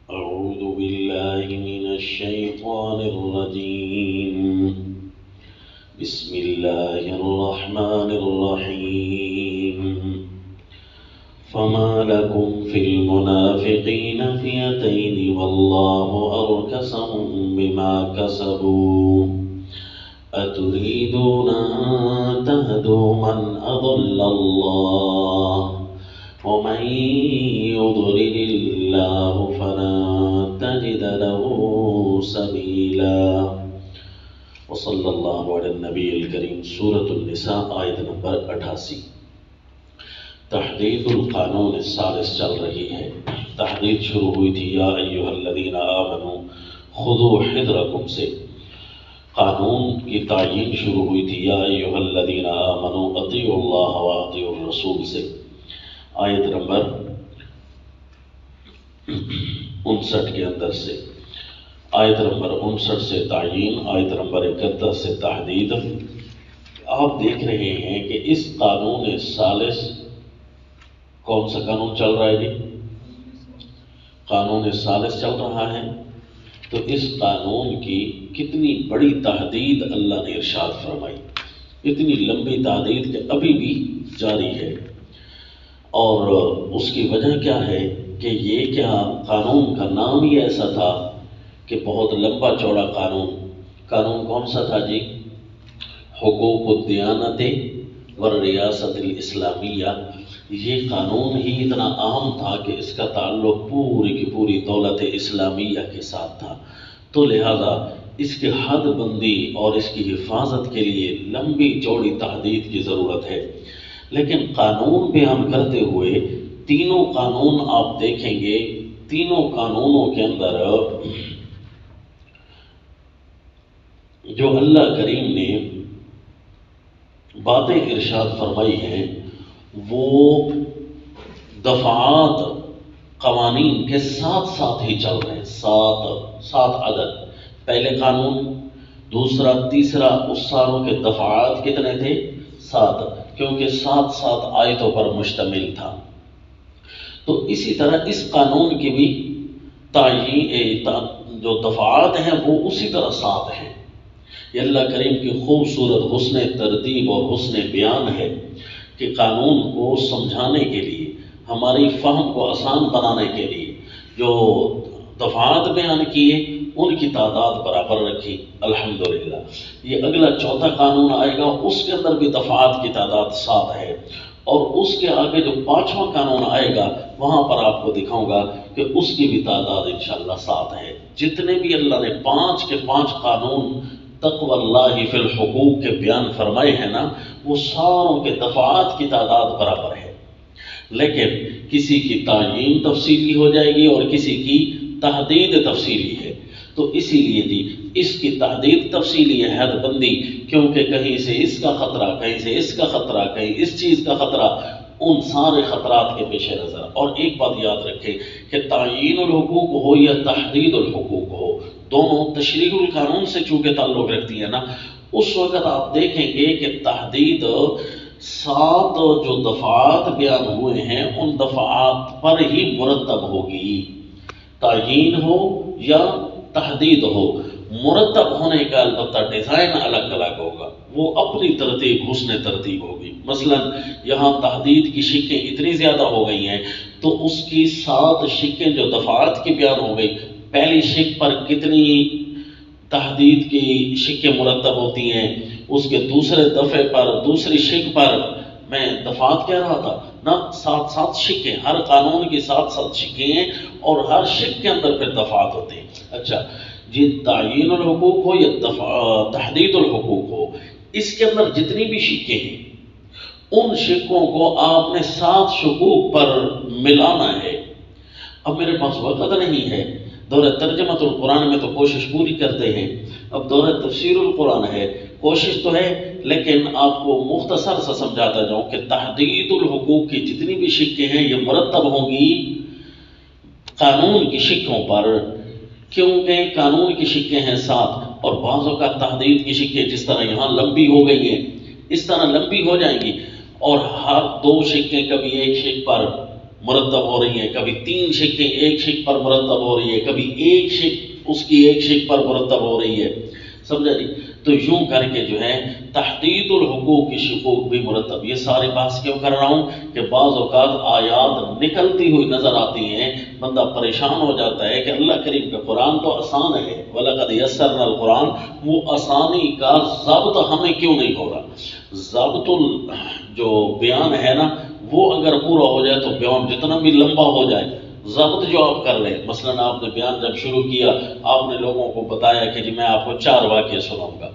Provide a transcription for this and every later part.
أعوذ بالله من الشيطان الرجيم. بسم الله الرحمن الرحيم. فما لكم في المنافقين فئتين والله أركسهم بما كسبوا أتريدون أن تهدوا من أضل الله ومن يضلل الله فلا تجد له سبيلا. وصلی اللہ علی النبی الکریم. سورۃ النساء آیت نمبر 88. تحدید القانون الثالث چل رہی ہے. تحدید شروع ہوئی تھی یا ایھا الذین آمنوا خذوا حذرکم سے. قانون کی تعیین شروع ہوئی تھی یا ایھا الذین آمنوا اطیعوا اللہ واطیعوا الرسول سے. آیت نمبر 59 کے اندر سے. آیت نمبر 59 سے تعیین، آیت نمبر 61 سے تحدید. آپ دیکھ رہے ہیں کہ اس قانون ثالث، کون سا قانون چل رہا ہے جی؟ قانون ثالث چل رہا ہے. تو اس قانون کی کتنی بڑی تحدید اللہ نے ارشاد فرمائی، اتنی لمبی تحدید کہ ابھی بھی جاری ہے. اور اس کی وجہ کیا ہے کہ یہ کیا قانون کا نام ہی ایسا تھا کہ بہت لمبا چوڑا قانون. قانون کون سا تھا جی؟ حقوق الدیانت والریاست الاسلامیہ. یہ قانون ہی اتنا اہم تھا کہ اس کا تعلق پوری کی پوری دولت اسلامیہ کے ساتھ تھا. تو لہذا اس کی حد بندی اور اس کی حفاظت کے لیے لمبی چوڑی تحدید کی ضرورت ہے. لیکن قانون بیان کرتے ہوئے تینوں قانون آپ دیکھیں گے، تینوں قانونوں کے اندر جو اللہ کریم نے باتیں ارشاد فرمائی ہیں وہ دفعات قوانین کے ساتھ ساتھ ہی چل رہے ہیں. سات عدد. پہلے قانون، دوسرا، تیسرا، اس ساروں کے دفعات کتنے تھے؟ 7، کیونکہ 7 آیتوں پر مشتمل تھا. تو اسی طرح اس قانون کی بھی جو دفعات ہیں وہ اسی طرح 7 ہیں. یہ اللہ کریم کی خوبصورت حسن ترتیب اور حسن بیان ہے کہ قانون کو سمجھانے کے لیے، ہماری فہم کو آسان بنانے کے لیے جو دفعات بیان کیے ان کی تعداد برابر رکھی. الحمدللہ. یہ اگلا چوتھا قانون آئے گا، اس کے اندر بھی دفعات کی تعداد 7 ہے. اور اس کے آگے جو 5واں قانون آئے گا وہاں پر آپ کو دکھاؤں گا کہ اس کی بھی تعداد انشاءاللہ 7 ہے. جتنے بھی اللہ نے 5 کے 5 قانون تقوی اللہ فی الحقوق کے بیان فرمائے ہیں نا، وہ ساروں کے دفعات کی تعداد برابر ہے. لیکن کسی کی تعیین تفصیلی ہو جائے گی اور کسی کی تحدید تفصیلی ہے. تو اسی لیے جی اس کی تحدید تفصیلی ہے، حد بندی، کیونکہ کہیں سے اس کا خطرہ، کہیں سے اس کا خطرہ، کہیں اس چیز کا خطرہ، ان سارے خطرات کے پیش نظر. اور ایک بات یاد رکھے کہ تعیین الحقوق ہو یا تحدید الحقوق ہو، دونوں تشریح القانون سے چونکہ تعلق رکھتی ہے نا، اس وقت آپ دیکھیں گے کہ تحدید 7 جو دفعات بیان ہوئے ہیں ان دفعات پر ہی مرتب ہوگی. تعیین ہو یا تحدید ہو، مرتب ہونے کا البتہ ڈیزائن الگ الگ ہوگا، وہ اپنی ترتیب، حسن ترتیب ہوگی. مثلا یہاں تحدید کی شکیں اتنی زیادہ ہو گئی ہیں تو اس کی 7 شکیں جو دفعات کی بیان ہو گئی، پہلی شک پر کتنی تحدید کی شکیں مرتب ہوتی ہیں، اس کے دوسرے دفعے پر، دوسری شک پر، میں دفعات کہہ رہا تھا نا، 7 شکیں، ہر قانون کی 7 شکیں ہیں اور ہر شک کے اندر پھر دفعات ہوتے ہیں. اچھا یہ تعیین الحقوق ہو یا تحدید الحقوق ہو، اس کے اندر جتنی بھی شکیں ہیں ان شکوں کو آپ نے 7 شکوک پر ملانا ہے. اب میرے پاس وقت نہیں ہے، دورہ ترجمۃ القرآن میں تو کوشش پوری کرتے ہیں، اب دورہ تفسیر القرآن ہے، کوشش تو ہے لیکن آپ کو مختصر سے سمجھاتا جاؤں کہ تحدید الحقوق کی جتنی بھی شکیں ہیں یہ مرتب ہوں گی قانون کی شکوں پر، کیونکہ قانون کی شکیں ہیں 7 اور بعضوں کا تحدید کی شکیں جس طرح یہاں لمبی ہو گئی ہیں اس طرح لمبی ہو جائیں گی، اور ہر 2 شکیں کبھی ایک شک پر مرتب ہو رہی ہیں، کبھی 3 شقیں ایک شق پر مرتب ہو رہی ہے، کبھی ایک شق اس کی ایک شق پر مرتب ہو رہی ہے، سمجھا جی؟ تو یوں کر کے جو ہے تحدید الحقوق کی شقوق بھی مرتب. یہ ساری بحث کیوں کر رہا ہوں کہ بعض اوقات آیات نکلتی ہوئی نظر آتی ہیں، بندہ پریشان ہو جاتا ہے کہ اللہ کریم کا قرآن تو آسان ہے، وَلَقَدْ يَسَّرْنَا الْقُرْآنَ، وہ آسانی کا ضبط ہمیں کیوں نہیں ہو رہا؟ ضبط جو بیان ہے نا، وہ اگر پورا ہو جائے تو بیان جتنا بھی لمبا ہو جائے، ضبط جو آپ کر رہے ہیں، مثلا آپ نے بیان جب شروع کیا، آپ نے لوگوں کو بتایا کہ جی میں آپ کو 4 واقعے سناؤں گا،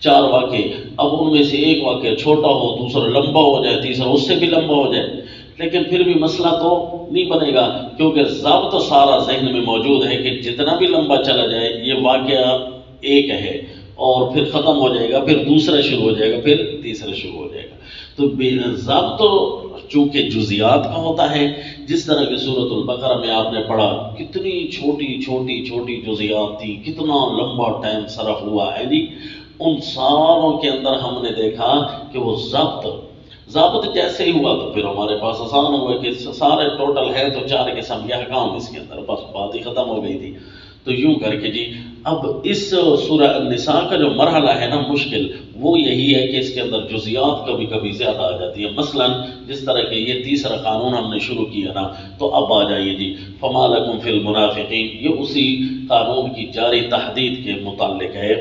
4 واقعے، اب ان میں سے ایک واقعہ چھوٹا ہو، دوسرا لمبا ہو جائے، تیسرا اس سے بھی لمبا ہو جائے، لیکن پھر بھی مسئلہ تو نہیں بنے گا، کیونکہ ضبط سارا ذہن میں موجود ہے کہ جتنا بھی لمبا چلا جائے یہ واقعہ ایک ہے اور پھر ختم ہو جائے گا، پھر دوسرا شروع ہو جائے گا، پھر تیسرا شروع ہو جائے گا. تو ضبط چونکہ جزیات کا ہوتا ہے، جس طرح کہ سورۃ البقرہ میں آپ نے پڑھا کتنی چھوٹی چھوٹی چھوٹی جزیات تھی، کتنا لمبا ٹائم صرف ہوا ہے جی، ان ساروں کے اندر ہم نے دیکھا کہ وہ ضبط جیسے ہی ہوا تو پھر ہمارے پاس آسان ہوا کہ سارے ٹوٹل ہے تو 4 قسم کے احکام اس کے اندر، بس بات ہی ختم ہو گئی تھی. تو یوں کر کے جی اب اس سورہ النساء کا جو مرحلہ ہے نا مشکل، وہ یہی ہے کہ اس کے اندر جزیات کبھی کبھی زیادہ آ جاتی ہے. مثلا جس طرح کہ یہ تیسرا قانون ہم نے شروع کیا نا، تو اب آ جائیے جی فَمَا لَكُمْ فِي الْمُنَافِقِينَ، یہ اسی قانون کی جاری تحدید کے متعلق ہے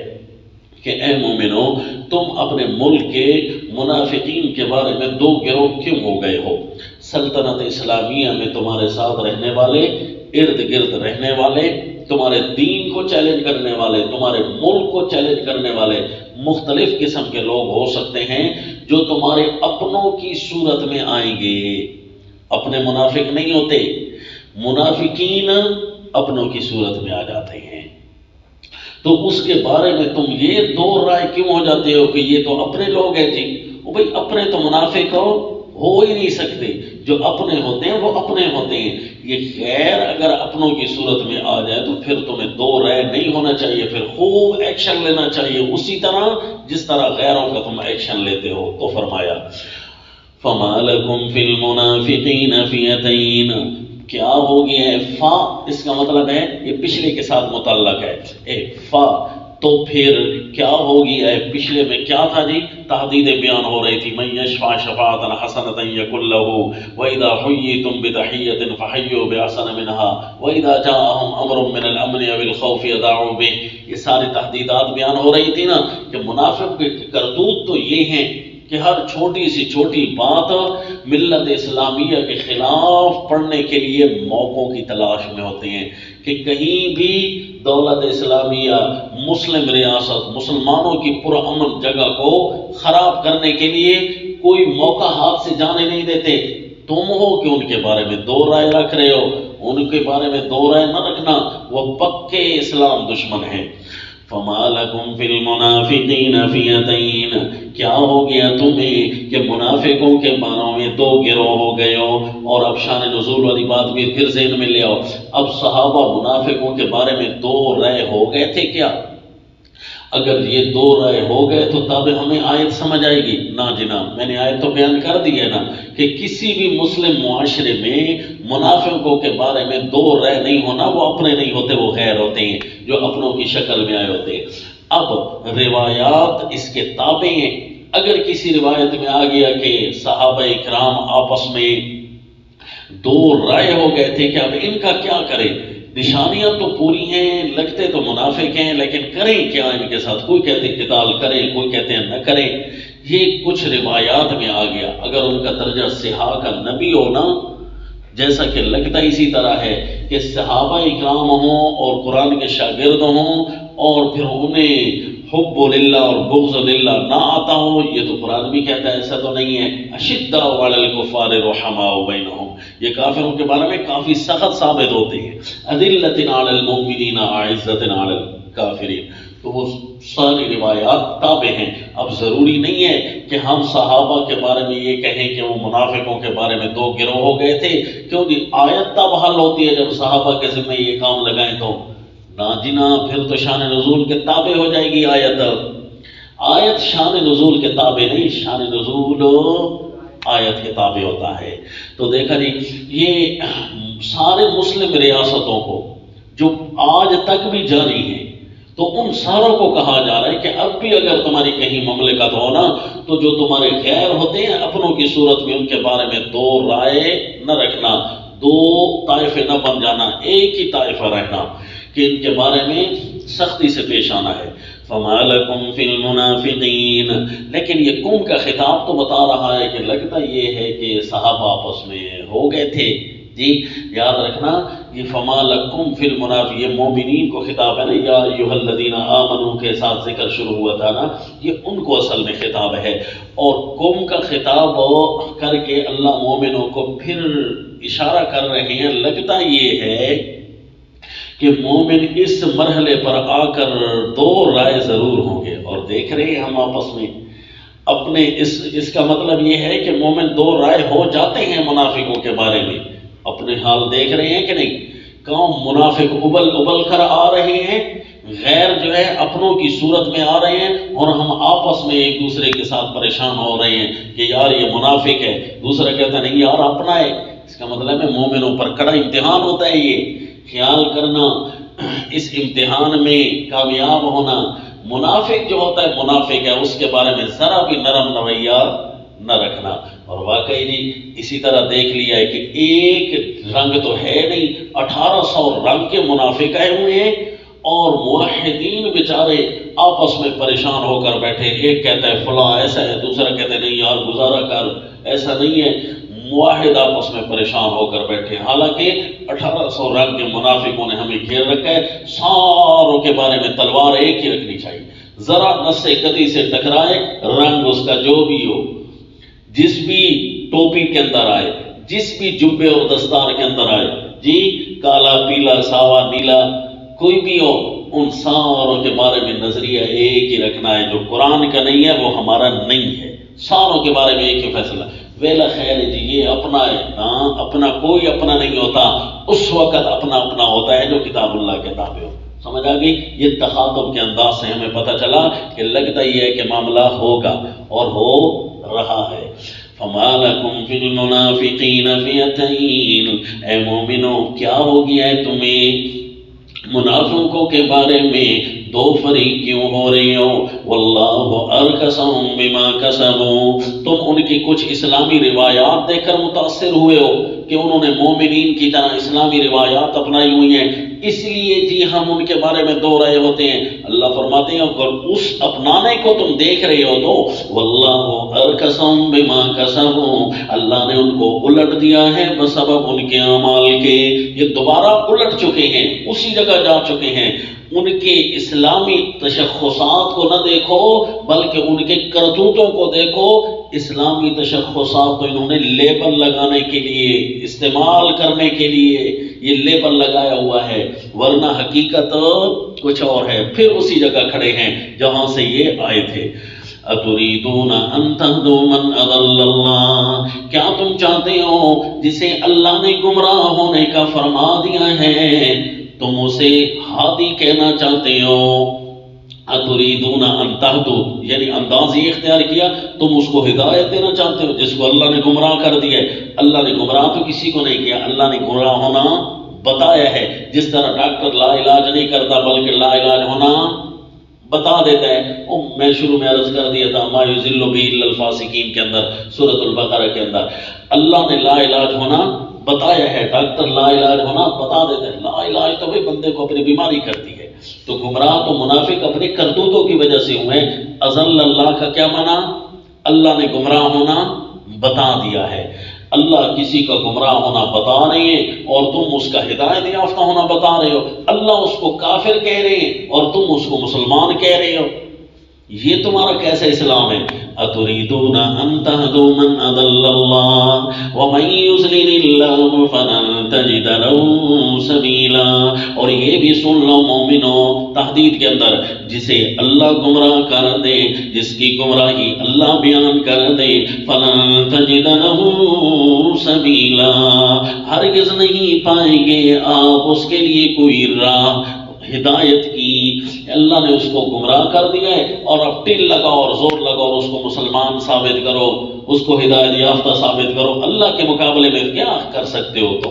کہ اے مومنو تم اپنے ملک کے منافقین کے بارے میں 2 گروہ کیوں ہو گئے ہو؟ سلطنت اسلامیہ میں تمہارے ساتھ رہنے والے، ارد گرد رہنے والے، تمہارے دین کو چیلنج کرنے والے، تمہارے ملک کو چیلنج کرنے والے مختلف قسم کے لوگ ہو سکتے ہیں جو تمہارے اپنوں کی صورت میں آئیں گے. اپنے منافق نہیں ہوتے، منافقین اپنوں کی صورت میں آ جاتے ہیں. تو اس کے بارے میں تم یہ 2 رائے کیوں ہو جاتے ہو کہ یہ تو اپنے لوگ ہیں جی؟ وہ بھائی اپنے تو منافق ہو ہی نہیں سکتے، جو اپنے ہوتے ہیں وہ اپنے ہوتے ہیں. یہ غیر اگر اپنوں کی صورت میں آ جائے تو پھر تمہیں 2 رائے نہیں ہونا چاہیے، پھر خوب ایکشن لینا چاہیے اسی طرح جس طرح غیروں کا تم ایکشن لیتے ہو. تو فرمایا فَمَا لَكُمْ فِي الْمُنَافِقِينَ فِئَتَيْنِ، کیا ہو گیا ہے؟ فا اس کا مطلب ہے یہ پچھلے کے ساتھ متعلق ہے، فا تو پھر کیا ہو گیا ہے؟ پچھلے میں کیا تھا جی؟ تحدید بیان ہو رہی تھی، مَن یشفع شفاعۃ حسنۃ یکن لہ وَإِذَا حُیِّیتُم بِتَحِیَّۃٍ فَحَیُّوا بِأَحْسَنَ مِنْہَا وَإِذَا جَاءَہُم أَمْرٌ مِّنَ الْأَمْنِ أَوِ الْخَوْفِ أَذَاعُوا بِهِ. یہ ساری تحدیدات بیان ہو رہی تھی نا کہ منافق کے کرتوت تو یہ ہیں کہ ہر چھوٹی سی چھوٹی بات ملت اسلامیہ کے خلاف پڑھنے کے لیے موقعوں کی تلاش میں ہوتے ہیں کہ کہیں بھی دولت اسلامیہ، مسلم ریاست، مسلمانوں کی پرامن جگہ کو خراب کرنے کے لیے کوئی موقع ہاتھ سے جانے نہیں دیتے. تم ہو کہ ان کے بارے میں 2 رائے رکھ رہے ہو، ان کے بارے میں 2 رائے نہ رکھنا، وہ پکے اسلام دشمن ہیں. فَمَا لَكُمْ فِي الْمُنَافِقِينَ فِئَتَيْنِ، کیا ہو گیا تمہیں کہ منافقوں کے باروں میں 2 گروہ ہو گئے ہو؟ اور اب شان نزول والی بات بھی پھر ذہن میں لے آؤ. اب صحابہ منافقوں کے بارے میں 2 رائے ہو گئے تھے کیا؟ اگر یہ 2 رائے ہو گئے تو تب ہمیں آیت سمجھ آئے گی؟ نا جناب، میں نے آیت تو بیان کر دی ہے نا کہ کسی بھی مسلم معاشرے میں منافقوں کے بارے میں 2 رائے نہیں ہونا. وہ اپنے نہیں ہوتے، وہ غیر ہوتے ہیں جو اپنوں کی شکل میں آئے ہوتے ہیں. اب روایات اس کے تابع ہیں. اگر کسی روایت میں آ گیا کہ صحابہ اکرام آپس میں 2 رائے ہو گئے تھے کہ اب ان کا کیا کریں، نشانیاں تو پوری ہیں، لگتے تو منافق ہیں، لیکن کریں کیا ان کے ساتھ؟ کوئی کہتے ہیں قتال کریں، کوئی کہتے ہیں نہ کریں. یہ کچھ روایات میں آ گیا. اگر ان کا درجہ صحابہ کا نبی ہونا، جیسا کہ لگتا اسی طرح ہے کہ صحابہ اکرام ہوں اور قرآن کے شاگرد ہوں اور پھر انہیں حب للہ اور بغض للہ نہ آتا ہو، یہ تو قرآن بھی کہتا ہے، ایسا تو نہیں ہے. اشداء علی الکفار رحماء بینہم، یہ کافروں کے بارے میں کافی سخت ثابت ہوتے ہیں. اذلۃ علی المؤمنین اعزۃ علی الکافرین. تو وہ ساری روایات تابع ہیں. اب ضروری نہیں ہے کہ ہم صحابہ کے بارے میں یہ کہیں کہ وہ منافقوں کے بارے میں 2 گروہ ہو گئے تھے، کیونکہ آیت تب حل ہوتی ہے جب صحابہ کے ذمہ یہ کام لگائیں. تو نا جنا پھر تو شان نزول کے تابع ہو جائے گی آیت. آیت شان نزول کے تابع نہیں، شان نزول آیت کے تابع ہوتا ہے۔ تو دیکھا جی یہ سارے مسلم ریاستوں کو جو آج تک بھی جاری ہیں، تو ان ساروں کو کہا جا رہا ہے کہ اب بھی اگر تمہاری کہیں مملکت ہو نا، تو جو تمہارے غیر ہوتے ہیں اپنوں کی صورت میں ان کے بارے میں دو رائے نہ رکھنا، دو طائفے نہ بن جانا، ایک ہی طائفہ رہنا، کہ ان کے بارے میں سختی سے پیش آنا ہے۔ فَمَا لَكُمْ فِي الْمُنَافِقِينَ، لیکن یہ قوم کا خطاب تو بتا رہا ہے کہ لگتا یہ ہے کہ صحابہ آپس میں ہو گئے تھے۔ جی یاد رکھنا یہ فَمَا لَكُمْ فِي الْمُنَافِقِينَ یہ مومنین کو خطاب ہے نا، یا ایھا الذین آمنوا کے ساتھ ذکر شروع ہوا تھا نا، یہ ان کو اصل میں خطاب ہے، اور قوم کا خطاب کر کے اللہ مومنوں کو پھر اشارہ کر رہے ہیں۔ لگتا یہ ہے کہ مومن اس مرحلے پر آ کر دو رائے ضرور ہوں گے، اور دیکھ رہے ہیں ہم آپس میں اپنے اس کا مطلب یہ ہے کہ مومن دو رائے ہو جاتے ہیں منافقوں کے بارے میں۔ اپنے حال دیکھ رہے ہیں کہ نہیں، قوم منافق ابل کر آ رہے ہیں، غیر جو ہے اپنوں کی صورت میں آ رہے ہیں، اور ہم آپس میں ایک دوسرے کے ساتھ پریشان ہو رہے ہیں کہ یار یہ منافق ہے، دوسرا کہتا نہیں یار اپنا ہے۔ اس کا مطلب ہے مومنوں پر کڑا امتحان ہوتا ہے، یہ خیال کرنا اس امتحان میں کامیاب ہونا۔ منافق جو ہوتا ہے منافق ہے، اس کے بارے میں ذرا بھی نرم رویہ نہ رکھنا۔ اور واقعی جی اسی طرح دیکھ لیا ہے کہ ایک رنگ تو ہے نہیں، 1800 رنگ کے منافق آئے ہوئے ہیں، اور موحدین بیچارے آپس میں پریشان ہو کر بیٹھے، ایک کہتا ہے فلاں ایسا ہے، دوسرا کہتا ہے نہیں یار گزارا کر ایسا نہیں ہے، موحد آپس میں پریشان ہو کر بیٹھے، حالانکہ 1800 رنگ کے منافقوں نے ہمیں گھیر رکھا ہے۔ ساروں کے بارے میں تلوار ایک ہی رکھنی چاہیے، ذرا نس کدی سے ٹکرائے، رنگ اس کا جو بھی ہو، جس بھی ٹوپی کے اندر آئے، جس بھی جبے اور دستار کے اندر آئے، جی کالا پیلا ساوا نیلا کوئی بھی ہو، ان ساروں کے بارے میں نظریہ ایک ہی رکھنا ہے، جو قرآن کا نہیں ہے وہ ہمارا نہیں ہے، ساروں کے بارے میں ایک ہی فیصلہ۔ ویلا خیر جی یہ اپنا ہے، ہاں اپنا کوئی اپنا نہیں ہوتا، اس وقت اپنا اپنا ہوتا ہے جو کتاب اللہ کے تابع ہو۔ سمجھ آ گئی؟ یہ تخاطب کے انداز سے ہمیں پتہ چلا کہ لگتا یہ ہے کہ معاملہ ہوگا اور ہو رہا ہے۔ فَمَا لَكُمْ فِي الْمُنَافِقِينَ فِئَتَيْنِ، اے مومنو کیا ہو گیا ہے تمہیں منافقوں کے بارے میں دو فریق کیوں ہو رہی ہو؟ واللہ ارکسہم بما کسبوا، تم ان کی کچھ اسلامی روایات دیکھ کر متاثر ہوئے ہو کہ انہوں نے مومنین کی طرح اسلامی روایات اپنائی ہوئی ہیں، اس لیے جی ہم ان کے بارے میں دو رائے ہوتے ہیں۔ اللہ فرماتے ہیں اگر اس اپنانے کو تم دیکھ رہے ہو تو واللہ ارکسہم بما کسبوا، اللہ نے ان کو الٹ دیا ہے بسبب ان کے اعمال کے، یہ دوبارہ الٹ چکے ہیں، اسی جگہ جا چکے ہیں۔ ان کے اسلامی تشخصات کو نہ دیکھو بلکہ ان کے کرتوتوں کو دیکھو۔ اسلامی تشخصات تو انہوں نے لیبل لگانے کے لیے، استعمال کرنے کے لیے یہ لیبل لگایا ہوا ہے، ورنہ حقیقت کچھ اور ہے۔ پھر اسی جگہ کھڑے ہیں جہاں سے یہ آئے تھے۔ اتریدون ان تہدوا من اضل اللہ، کیا تم چاہتے ہو جسے اللہ نے گمراہ ہونے کا فرما دیا ہے تم اسے ہادی کہنا چاہتے ہو؟ اتریدون ان تہدوا یعنی انداز یہ اختیار کیا تم اس کو ہدایت دینا چاہتے ہو جس کو اللہ نے گمراہ کر دیا ہے۔ اللہ نے گمراہ تو کسی کو نہیں کیا، اللہ نے گمراہ ہونا بتایا ہے۔ جس طرح ڈاکٹر لا علاج نہیں کرتا بلکہ لا علاج ہونا بتا دیتا ہے۔ میں شروع میں عرض کر دیا تھا ما یضل بہ الا الفاسقین کے اندر، سورۃ البقرہ کے اندر اللہ نے لا علاج ہونا بتایا ہے، ڈاکٹر لا علاج ہونا بتا دیتا ہے۔ لا علاج تو بھائی بندے کو اپنی بیماری کرتی ہے، تو گمراہ تو منافق اپنے کرتوتوں کی وجہ سے ہوئے۔ اضل اللہ کا کیا معنی؟ اللہ نے گمراہ ہونا بتا دیا ہے۔ اللہ کسی کا گمراہ ہونا بتا رہے ہیں اور تم اس کا ہدایت یافتہ ہونا بتا رہے ہو۔ اللہ اس کو کافر کہہ رہے ہیں اور تم اس کو مسلمان کہہ رہے ہو۔ یہ تمہارا کیسا اسلام ہے؟ اتریدون ان تہدوا من اضل اللہ ومن یضلل اللہ فلن تجد له سبیلا، اور یہ بھی سن لو مومنو تحدید کے اندر، جسے اللہ گمراہ کر دے، جس کی گمراہی اللہ بیان کر دے، فلن تجد له سبیلا، ہرگز نہیں پائیں گے آپ اس کے لیے کوئی راہ ہدایت کی۔ اللہ نے اس کو گمراہ کر دیا ہے اور اب ٹل لگاؤ اور زور لگاؤ اور اس کو مسلمان ثابت کرو، اس کو ہدایت یافتہ ثابت کرو، اللہ کے مقابلے میں کیا کر سکتے ہو تم؟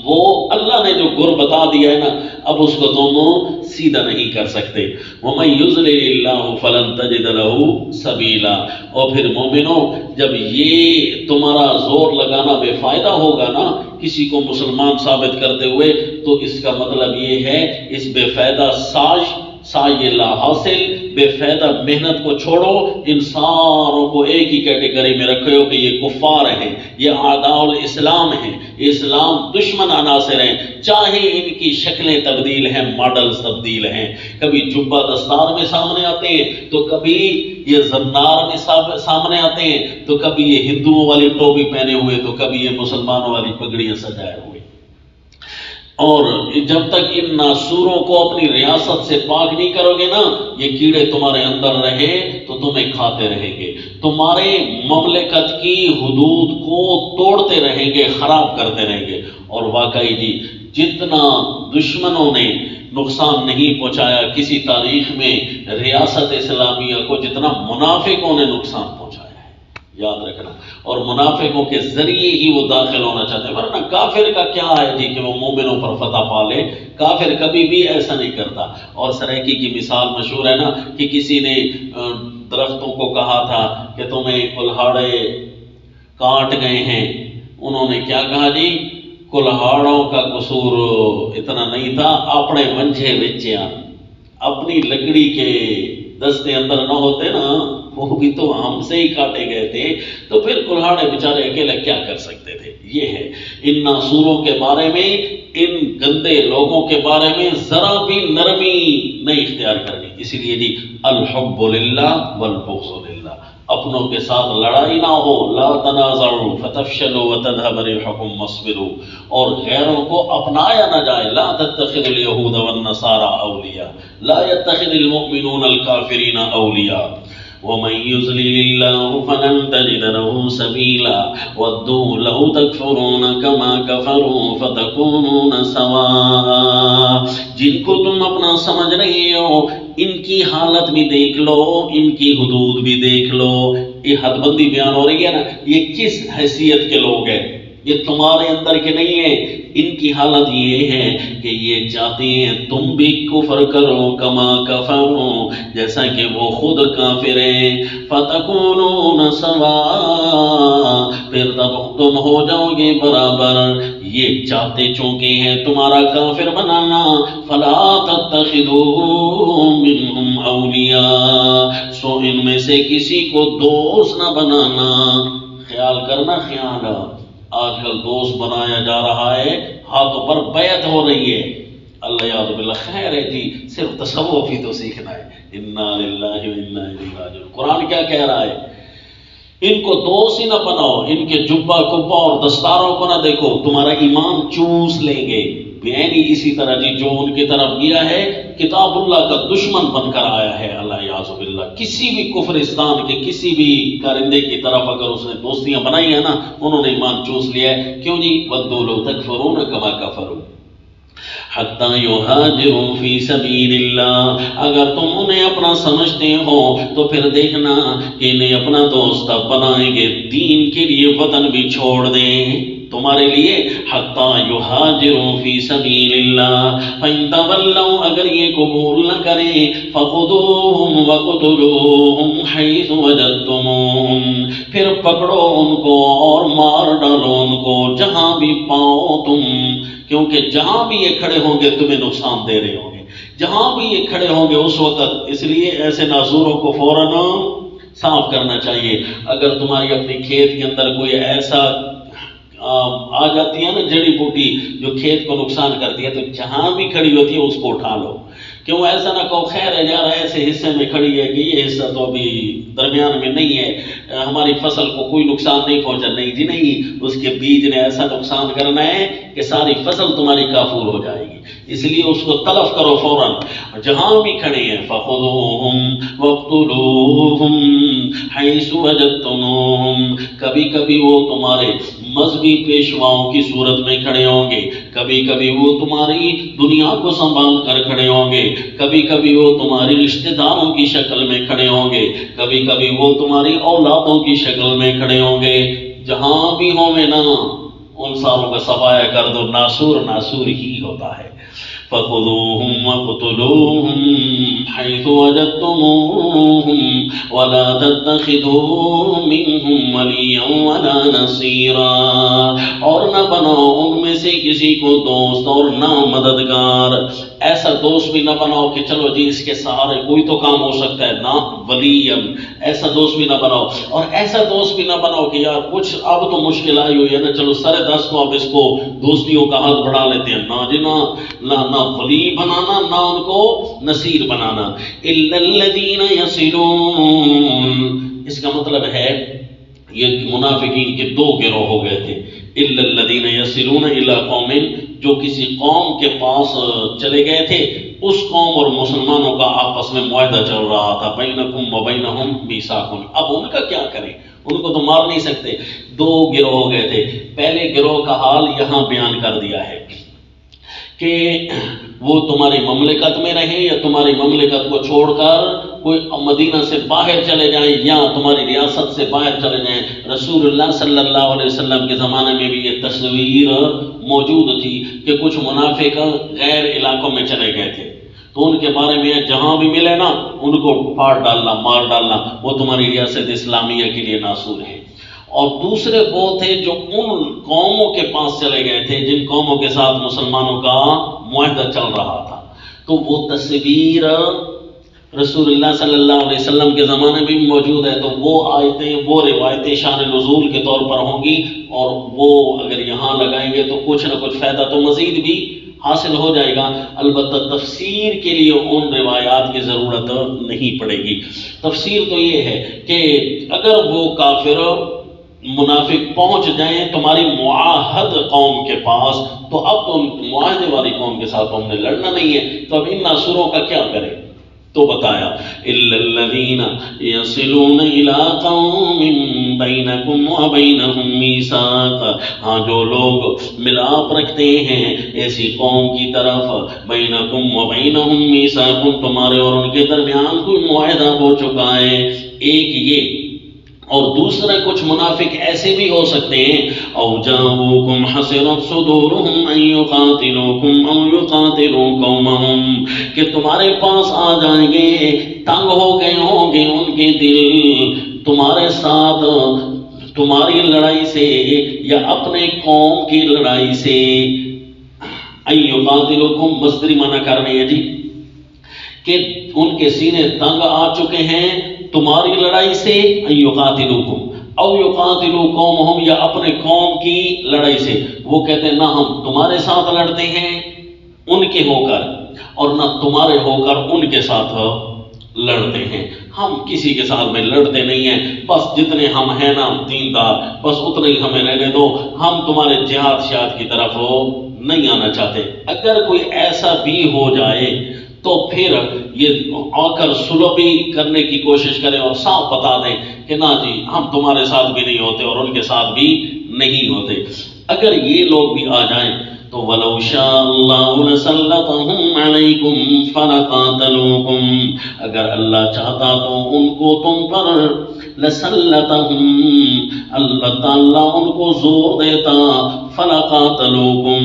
وہ اللہ نے جو گر بتا دیا ہے نا، اب اس کو تم سیدھا نہیں کر سکتے۔ وَمَن يُضْلِلِ اللَّهُ فَلَن تَجِدَ لَهُ سَبِيلًا۔ اور پھر مومنوں، جب یہ تمہارا زور لگانا بے فائدہ ہوگا نا کسی کو مسلمان ثابت کرتے ہوئے، تو اس کا مطلب یہ ہے اس بے فائدہ سعی لا حاصل، بے فائدہ محنت کو چھوڑو، ان ساروں کو ایک ہی کیٹیگری میں رکھو کہ یہ کفار ہیں، یہ اعداء الاسلام ہیں، اسلام دشمن عناصر ہیں، چاہے ان کی شکلیں تبدیل ہیں، ماڈلز تبدیل ہیں، کبھی جبہ دستار میں سامنے آتے ہیں تو کبھی یہ زنار میں سامنے آتے ہیں، تو کبھی یہ ہندوؤں والی ٹوپی پہنے ہوئے، تو کبھی یہ مسلمانوں والی پگڑیاں سجائے ہوئے۔ اور جب تک ان ناسوروں کو اپنی ریاست سے پاک نہیں کرو گے نا، یہ کیڑے تمہارے اندر رہے تو تمہیں کھاتے رہیں گے، تمہارے مملکت کی حدود کو توڑتے رہیں گے، خراب کرتے رہیں گے۔ اور واقعی جی جتنا دشمنوں نے نقصان نہیں پہنچایا کسی تاریخ میں ریاست اسلامیہ کو، جتنا منافقوں نے نقصان پہنچایا ہے، یاد رکھنا۔ اور منافقوں کے ذریعے ہی وہ داخل ہونا چاہتے ہیں، ورنہ کافر کا کیا ہے جی کہ وہ مومنوں پر فتح پا لے؟ کافر کبھی بھی ایسا نہیں کرتا۔ اور سریکی کی مثال مشہور ہے نا کہ کسی نے درختوں کو کہا تھا کہ تمہیں کلہاڑے کاٹ گئے ہیں، انہوں نے کیا کہا جی؟ کلہاڑوں کا قصور اتنا نہیں تھا، اپنے منجھے وچیاں، اپنی لکڑی کے دستے اندر نہ ہوتے نا، وہ بھی تو ہم سے ہی کاٹے گئے تھے، تو پھر کلہاڑے بیچارے اکیلے کیا کر سکتے تھے؟ یہ ہے ان ناسوروں کے بارے میں، ان گندے لوگوں کے بارے میں ذرا بھی نرمی نہیں اختیار کرنی۔ اسی لیے جی الحب للہ والبغض للہ، اپنوں کے ساتھ لڑائی نہ ہو، لا تنازعوا فتفشلوا وتذهب ريحكم واصبروا، اور غیروں کو اپنایا نہ جائے، لا تتخذ اليهود والنصارى اولیاء، لا يتخذ المؤمنون الكافرين اولیاء، ومن يضلل الله فلن تجد له سبيلا ودوا لو تكفرون كما كفروا فتكونون سواء۔ جن کو تم اپنا سمجھ رہے ہو ان کی حالت بھی دیکھ لو، ان کی حدود بھی دیکھ لو۔ یہ حد بندی بیان ہو رہی ہے نا، یہ کس حیثیت کے لوگ ہیں؟ یہ تمہارے اندر کے نہیں ہیں، ان کی حالت یہ ہے کہ یہ چاہتے ہیں تم بھی کفر کرو، کما کفروا، جیسا کہ وہ خود کافر ہیں، فتکونون سواء، پھر تب تم ہو جاؤ گے برابر۔ یہ چاہتے چونکہ ہیں تمہارا کافر بنانا، فلا تتخذوا منہم اولیاء، سو ان میں سے کسی کو دوست نہ بنانا۔ خیال کرنا، خیال آج کل دوست بنایا جا رہا ہے، ہاتھوں پر بیعت ہو رہی ہے، اللہ یعوذ باللہ۔ خیر ہے جی، صرف تصوف ہی تو سیکھنا ہے۔ انا للہ و انا الیہ راجعون۔ قرآن کیا کہہ رہا ہے؟ ان کو دوست ہی نہ بناؤ، ان کے جبہ کبہ اور دستاروں کو نہ دیکھو، تمہارا ایمان چوس لیں گے۔ یعنی اسی طرح جی جو ان کی طرف گیا ہے کتاب اللہ کا دشمن بن کر آیا ہے، اللہ یعوذ باللہ۔ کسی بھی کفرستان کے کسی بھی کارندے کی طرف اگر اس نے دوستیاں بنائی ہیں نا، انہوں نے ایمان چوس لیا ہے۔ کیوں جی؟ وَدُّوا لَوْ تَكْفُرُونَ كَمَا كَفَرُوا حَتَّى يُهَاجِرُوا فِي سَبِيلِ اللَّهِ۔ اگر تم انہیں اپنا سمجھتے ہو تو پھر دیکھنا کہ انہیں اپنا دوست اب بنائیں گے، دین کے لیے وطن بھی چھوڑ دیں تمہارے لیے۔ حَتَّى يُهَاجِرُوا فِي سَبِيلِ اللَّهِ فَإِن تَوَلَّوْا، اگر یہ قبول نہ کریں، فَخُذُوهُمْ وَاقْتُلُوهُمْ حَيْثُ وَجَدتُّمُوهُمْ، پھر پکڑو ان کو اور مار ڈالو ان کو جہاں بھی پاؤ تم، کیونکہ جہاں بھی یہ کھڑے ہوں گے تمہیں نقصان دے رہے ہوں گے، جہاں بھی یہ کھڑے ہوں گے اس وقت۔ اس لیے ایسے نازوروں کو فوراً صاف کرنا چاہیے۔ اگر تمہاری اپنی کھیت کے اندر کوئی ایسا آ جاتی ہے نا جڑی بوٹی جو کھیت کو نقصان کرتی ہے، تو جہاں بھی کھڑی ہوتی ہے اس کو اٹھا لو۔ کیوں ایسا نہ کہو خیر ہے یار ایسے حصے میں کھڑی ہے کہ یہ حصہ تو ابھی درمیان میں نہیں ہے، ہماری فصل کو کوئی نقصان نہیں پہنچا۔ نہیں جی نہیں، اس کے بیج نے ایسا نقصان کرنا ہے کہ ساری فصل تمہاری کافور ہو جائے گی، اس لیے اس کو تلف کرو فوراً جہاں بھی کھڑے ہیں۔ فَخُذُوهُمْ وَاقْتُلُوهُمْ حَيْثُ وَجَدتُّمُوهُمْ، کبھی کبھی وہ تمہارے مذہبی پیشواؤں کی صورت میں کھڑے ہوں گے، کبھی کبھی وہ تمہاری دنیا کو سنبھال کر کھڑے ہوں گے، کبھی کبھی وہ تمہاری رشتہ داروں کی شکل میں کھڑے ہوں گے، کبھی کبھی وہ تمہاری اولادوں کی شکل میں کھڑے ہوں گے۔ جہاں بھی ہوں گے نا ان ساروں کا صفایا کر دو، ناسور ناسور ہی ہوتا ہے۔ فَخُذُوهُمْ وَاقْتُلُوهُمْ حَيْثُ وَجَدتُّمُوهُمْ وَلَا تَتَّخِذُوا مِنْهُمْ وَلِيًّا وَلَا نَصِيرًا، اور نہ بناؤ ان میں سے کسی کو دوست اور نہ مددگار۔ ایسا دوست بھی نہ بناؤ کہ چلو جی اس کے سہارے کوئی تو کام ہو سکتا ہے، نہ ولیًا، ایسا دوست بھی نہ بناؤ، اور ایسا دوست بھی نہ بناؤ کہ یار کچھ اب تو مشکل آئی ہوئی ہے نا، چلو سر دست کو اب اس کو دوستیوں کا ہاتھ بڑھا لیتے ہیں۔ نہ جی نہ ولی بنانا، نہ ان کو نصیر بنانا۔ الا الذین یصلون، اس کا مطلب ہے یہ منافقین کے دو گروہ ہو گئے تھے۔ الا الذین یصلون الی قوم، جو کسی قوم کے پاس چلے گئے تھے، اس قوم اور مسلمانوں کا آپس میں معاہدہ چل رہا تھا، بینکم وبینہم میثاق، اب ان کا کیا کریں، ان کو تو مار نہیں سکتے۔ دو گروہ ہو گئے تھے۔ پہلے گروہ کا حال یہاں بیان کر دیا ہے کہ وہ تمہاری مملکت میں رہیں یا تمہاری مملکت کو چھوڑ کر کوئی مدینہ سے باہر چلے جائیں یا تمہاری ریاست سے باہر چلے جائیں۔ رسول اللہ صلی اللہ علیہ وسلم کے زمانے میں بھی یہ تصویر موجود تھی کہ کچھ منافق غیر علاقوں میں چلے گئے تھے، تو ان کے بارے میں جہاں بھی ملے نا ان کو پھاڑ ڈالنا، مار ڈالنا، وہ تمہاری ریاست اسلامیہ کے لیے ناسور ہے۔ اور دوسرے وہ تھے جو ان قوموں کے پاس چلے گئے تھے جن قوموں کے ساتھ مسلمانوں کا معاہدہ چل رہا تھا، تو وہ تصویر رسول اللہ صلی اللہ علیہ وسلم کے زمانے میں بھی موجود ہے۔ تو وہ آیتیں، وہ روایتیں شان نزول کے طور پر ہوں گی، اور وہ اگر یہاں لگائیں گے تو کچھ نہ کچھ فائدہ تو مزید بھی حاصل ہو جائے گا۔ البتہ تفسیر کے لیے ان روایات کی ضرورت نہیں پڑے گی۔ تفسیر تو یہ ہے کہ اگر وہ کافر منافق پہنچ جائیں تمہاری معاہد قوم کے پاس، تو اب تو ان معاہدے والی قوم کے ساتھ ہم نے لڑنا نہیں ہے، تو اب ان ناصروں کا کیا کریں؟ تو بتایا الا الذین یصلون الی قوم بینکم وبینہم میثاق، ہاں جو لوگ ملاپ رکھتے ہیں ایسی قوم کی طرف، بینکم وبینہم میثاق، تمہارے اور ان کے درمیان کوئی معاہدہ ہو چکا ہے۔ ایک یہ، اور دوسرا کچھ منافق ایسے بھی ہو سکتے ہیں، او جاؤکم حسرت صدورہم ان یقاتلوکم او یقاتلوا قومہم، کہ تمہارے پاس آ جائیں گے، تنگ ہو گئے ہوں گے ان کے دل تمہارے ساتھ تمہاری لڑائی سے یا اپنے قوم کی لڑائی سے۔ ان یقاتلوکم مصدری معنی کرنے ہے جی، کہ ان کے سینے تنگ آ چکے ہیں تمہاری لڑائی سے، ان یقاتلوکم او یقاتلوا قومہم، یا اپنے قوم کی لڑائی سے۔ وہ کہتے ہیں نہ ہم تمہارے ساتھ لڑتے ہیں ان کے ہو کر، اور نہ تمہارے ہو کر ان کے ساتھ لڑتے ہیں، ہم کسی کے ساتھ میں لڑتے نہیں ہیں، بس جتنے ہم ہیں نا دیندار، بس اتنے ہی ہمیں رہنے دو، ہم تمہارے جہاد شہاد کی طرف نہیں آنا چاہتے۔ اگر کوئی ایسا بھی ہو جائے تو پھر یہ آ کر صلح بھی کرنے کی کوشش کریں اور صاف بتا دیں کہ نہ جی ہم تمہارے ساتھ بھی نہیں ہوتے اور ان کے ساتھ بھی نہیں ہوتے۔ اگر یہ لوگ بھی آ جائیں تو وَلَوْ شَاءَ اللَّهُ لَسَلَّطَهُمْ عَلَيْكُمْ فَلَقَاتَلُوكُمْ، اگر اللہ چاہتا تو ان کو تم پر لَسَلَّطَهُمْ، البتہ اللہ ان کو زور دیتا، فَلَقَاتَلُوكُمْ،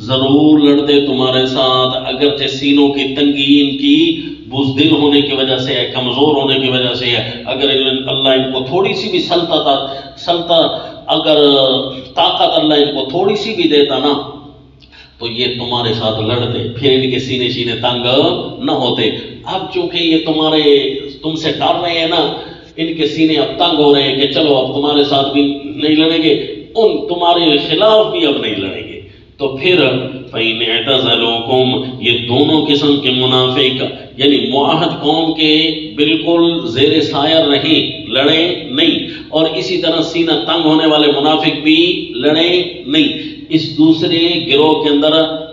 ضرور لڑتے تمہارے ساتھ، اگرچہ سینوں کی تنگی ان کی بزدل ہونے کی وجہ سے ہے، کمزور ہونے کی وجہ سے ہے، اگر اللہ ان کو تھوڑی سی بھی اگر طاقت اللہ ان کو تھوڑی سی بھی دیتا نا تو یہ تمہارے ساتھ لڑتے، پھر ان کے سینے تنگ نہ ہوتے۔ اب چونکہ یہ تم سے ڈر رہے ہیں نا، ان کے سینے اب تنگ ہو رہے ہیں کہ چلو اب تمہارے ساتھ بھی نہیں لڑیں گے، ان تمہارے خلاف بھی اب نہیں لڑیں گے، تو پھر فَإِنِ اعْتَزَلُوكُمْ، یہ دونوں قسم کے منافق یعنی معاہد قوم کے بالکل زیر سایہ رہیں، لڑیں نہیں، اور اسی طرح سینہ تنگ ہونے والے منافق بھی لڑیں نہیں۔ اس دوسرے گروہ کے اندر